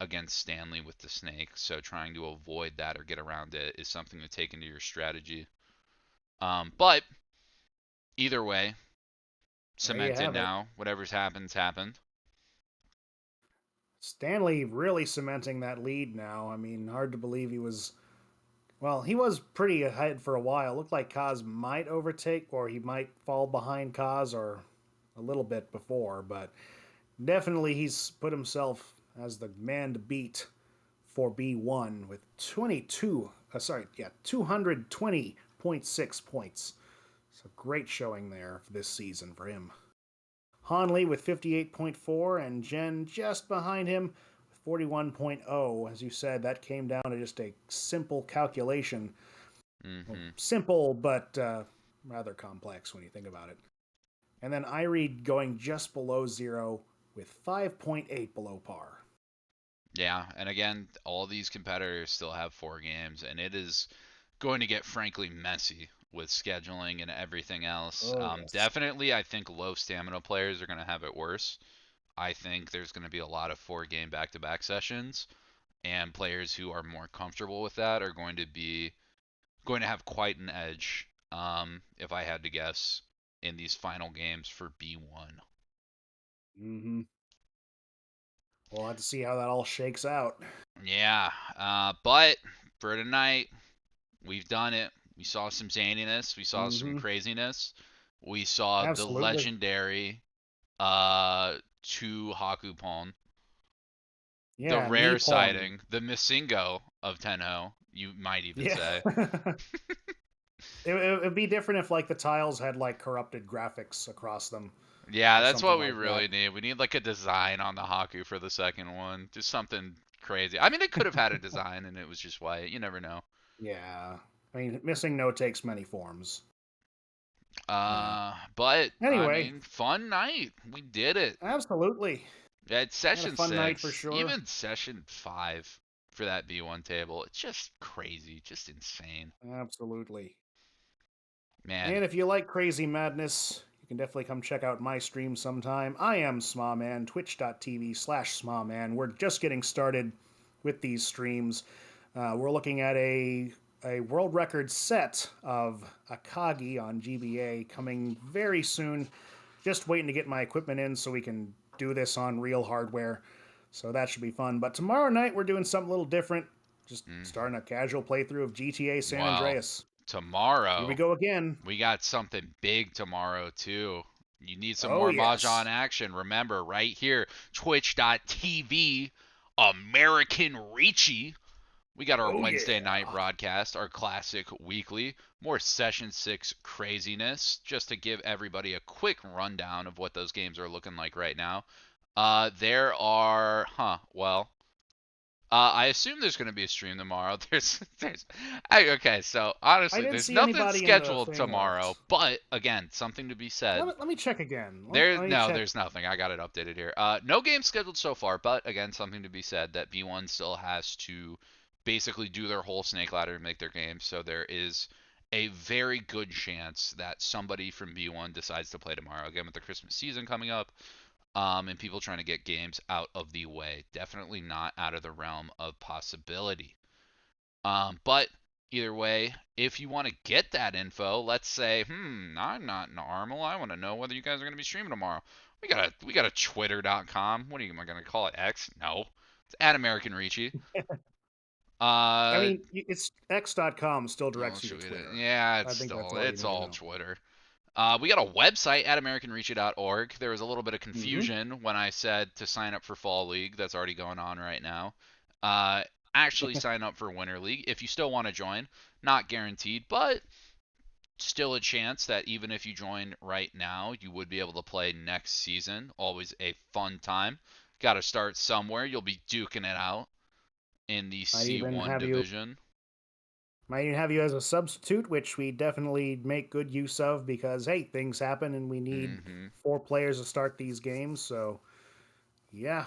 against Stanley with the snake, so trying to avoid that or get around it is something to take into your strategy. But either way,
There you
cemented
have it.
now. Whatever's happened.
Stanley really cementing that lead now. I mean, hard to believe he was. Well, he was pretty ahead for a while. Looked like Kaz might overtake, or he might fall behind Kaz, or a little bit before, but definitely he's put himself as the man to beat for B1 with 220.6 points. So great showing there this season for him. Hanley with 58.4 and Jen just behind him with 41.0. As you said, that came down to just a simple calculation. Well,
Mm-hmm.
simple, but rather complex when you think about it. And then Irie going just below zero with 5.8 below par.
Yeah, and again, all these competitors still have 4 games, and it is going to get frankly messy with scheduling and everything else.
Oh, yes.
Definitely, I think low stamina players are going to have it worse. I think there's going to be a lot of 4 game back-to-back sessions, and players who are more comfortable with that are going to have quite an edge, if I had to guess, in these final games for B1.
Mm-hmm. We'll have to see how that all shakes out.
Yeah, but for tonight, we've done it. We saw some zaniness. We saw some
Mm-hmm.
craziness. We saw the
Absolutely.
legendary two Hakupon, the
Yeah,
rare
Nippon.
sighting, the Missingo of Tenho, you might even
Yeah.
say.
It'd be different if like the tiles had like corrupted graphics across them
Yeah,
or
that's
something
what we
like that.
really need. We need like a design on the Haku for the second one. Just something crazy. I mean, it could have had a design and it was just white. You never know.
Yeah. I mean, missing no takes many forms. Uh,
But I
anyway,
mean, fun night. We did it.
absolutely.
Yeah, it's
And a
session
fun night for
6,
sure.
even session 5 for that B1 table. It's just crazy, just insane.
Absolutely.
Man,
And if you like crazy madness, you can definitely come check out my stream sometime. I am Smawman, twitch.tv/Smawman. We're just getting started with these streams. We're looking at a world record set of Akagi on GBA coming very soon. Just waiting to get my equipment in so we can do this on real hardware. So that should be fun. But tomorrow night we're doing something a little different. Just
mm,
starting a casual playthrough of GTA San
well,
Andreas. Here we
tomorrow,
go again.
we got something big tomorrow, too. You need some
Oh,
more Mahjong
yes.
action. Remember, right here, twitch.tv, American Reachy. We got our
Oh,
Wednesday night
yeah.
broadcast, our classic weekly, more Session 6 craziness, just to give everybody a quick rundown of what those games are looking like right now. There are, well, I assume there's going to be a stream tomorrow. Okay, so
I
honestly,
didn't
there's
see
nothing
anybody in the
scheduled
thing of
tomorrow,
it.
but again, something to be said.
Let me check again. Let me
No,
check.
there's nothing. I got it updated here. No games scheduled so far, but again, something to be said that B1 still has to basically do their whole snake ladder and make their game. So there is a very good chance that somebody from B1 decides to play tomorrow. Again, with the Christmas season coming up, and people trying to get games out of the way. Definitely not out of the realm of possibility. But either way, if you want to get that info, let's say, I'm not normal. I want to know whether you guys are going to be streaming tomorrow. We got a Twitter.com. What am I going to call it? X? No, it's at American Reachy.
I
Uh,
mean, it's x.com still
oh,
directs you to
should we?
Twitter.
Yeah,
I think that's all you
it's
need to
all
know.
Twitter. We got a website at AmericanReachy.org. There was a little bit of
Mm-hmm.
confusion when I said to sign up for Fall League. That's already going on right now. Uh, actually sign up for Winter League if you still want to join. Not guaranteed, but still a chance that even if you join right now, you would be able to play next season. Always a fun time. Got to start somewhere. You'll be duking it out in the
Might even
C1
have you
division.
might even have you as a substitute, which we definitely make good use of because hey, things happen and we need
Mm-hmm.
4 players to start these games. So yeah,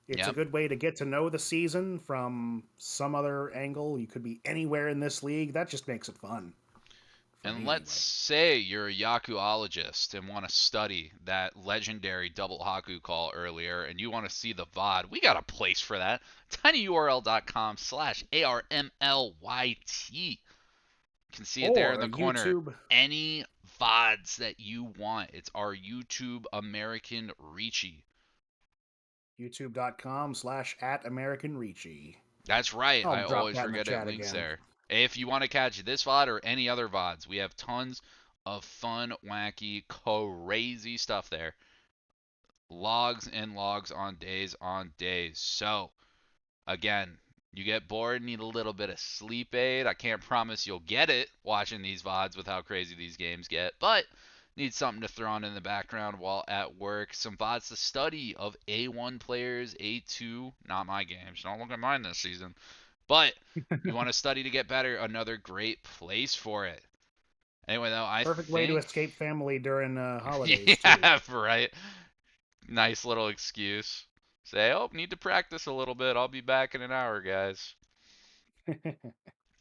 it's a
Yep.
good way to get to know the season from some other angle. You could be anywhere in this league. That just makes it fun for
And
me
let's
anyway.
say you're a Yakuologist and want to study that legendary double Haku call earlier and you want to see the VOD. We got a place for that. tinyurl.com/ARMLYT. You can see it there in
Or
the corner.
YouTube
Any VODs that you want. It's our YouTube American Reachy.
youtube.com/at American Reachy.
That's right.
I'll
I
drop
always
that in the
forget it
chat
links
again.
there. If you want to catch this VOD or any other VODs, we have tons of fun, wacky, crazy stuff there. Logs and logs on days. So, again, you get bored, need a little bit of sleep aid. I can't promise you'll get it watching these VODs with how crazy these games get, but need something to throw on in the background while at work. Some VODs to study of A1 players, A2, not my games. Don't look at mine this season. But you want to study to get better, another great place for it. Anyway, though, I
Perfect way to
think,
escape family during holidays too.
yeah, right. Nice little excuse. Say, oh, need to practice a little bit. I'll be back in an hour, guys.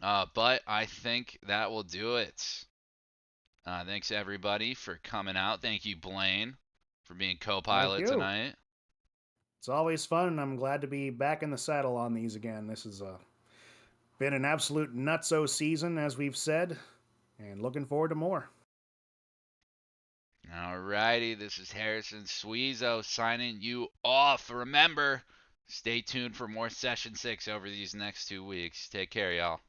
But I think that will do it. Thanks everybody for coming out. Thank you, Blaine, for being
Thank
co-pilot
you.
tonight.
It's always fun, and I'm glad to be back in the saddle on these again. This has been an absolute nutso season, as we've said, and looking forward to more.
Alrighty, this is Harrison Suizo signing you off. Remember, stay tuned for more Session 6 over these next 2 weeks. Take care, y'all.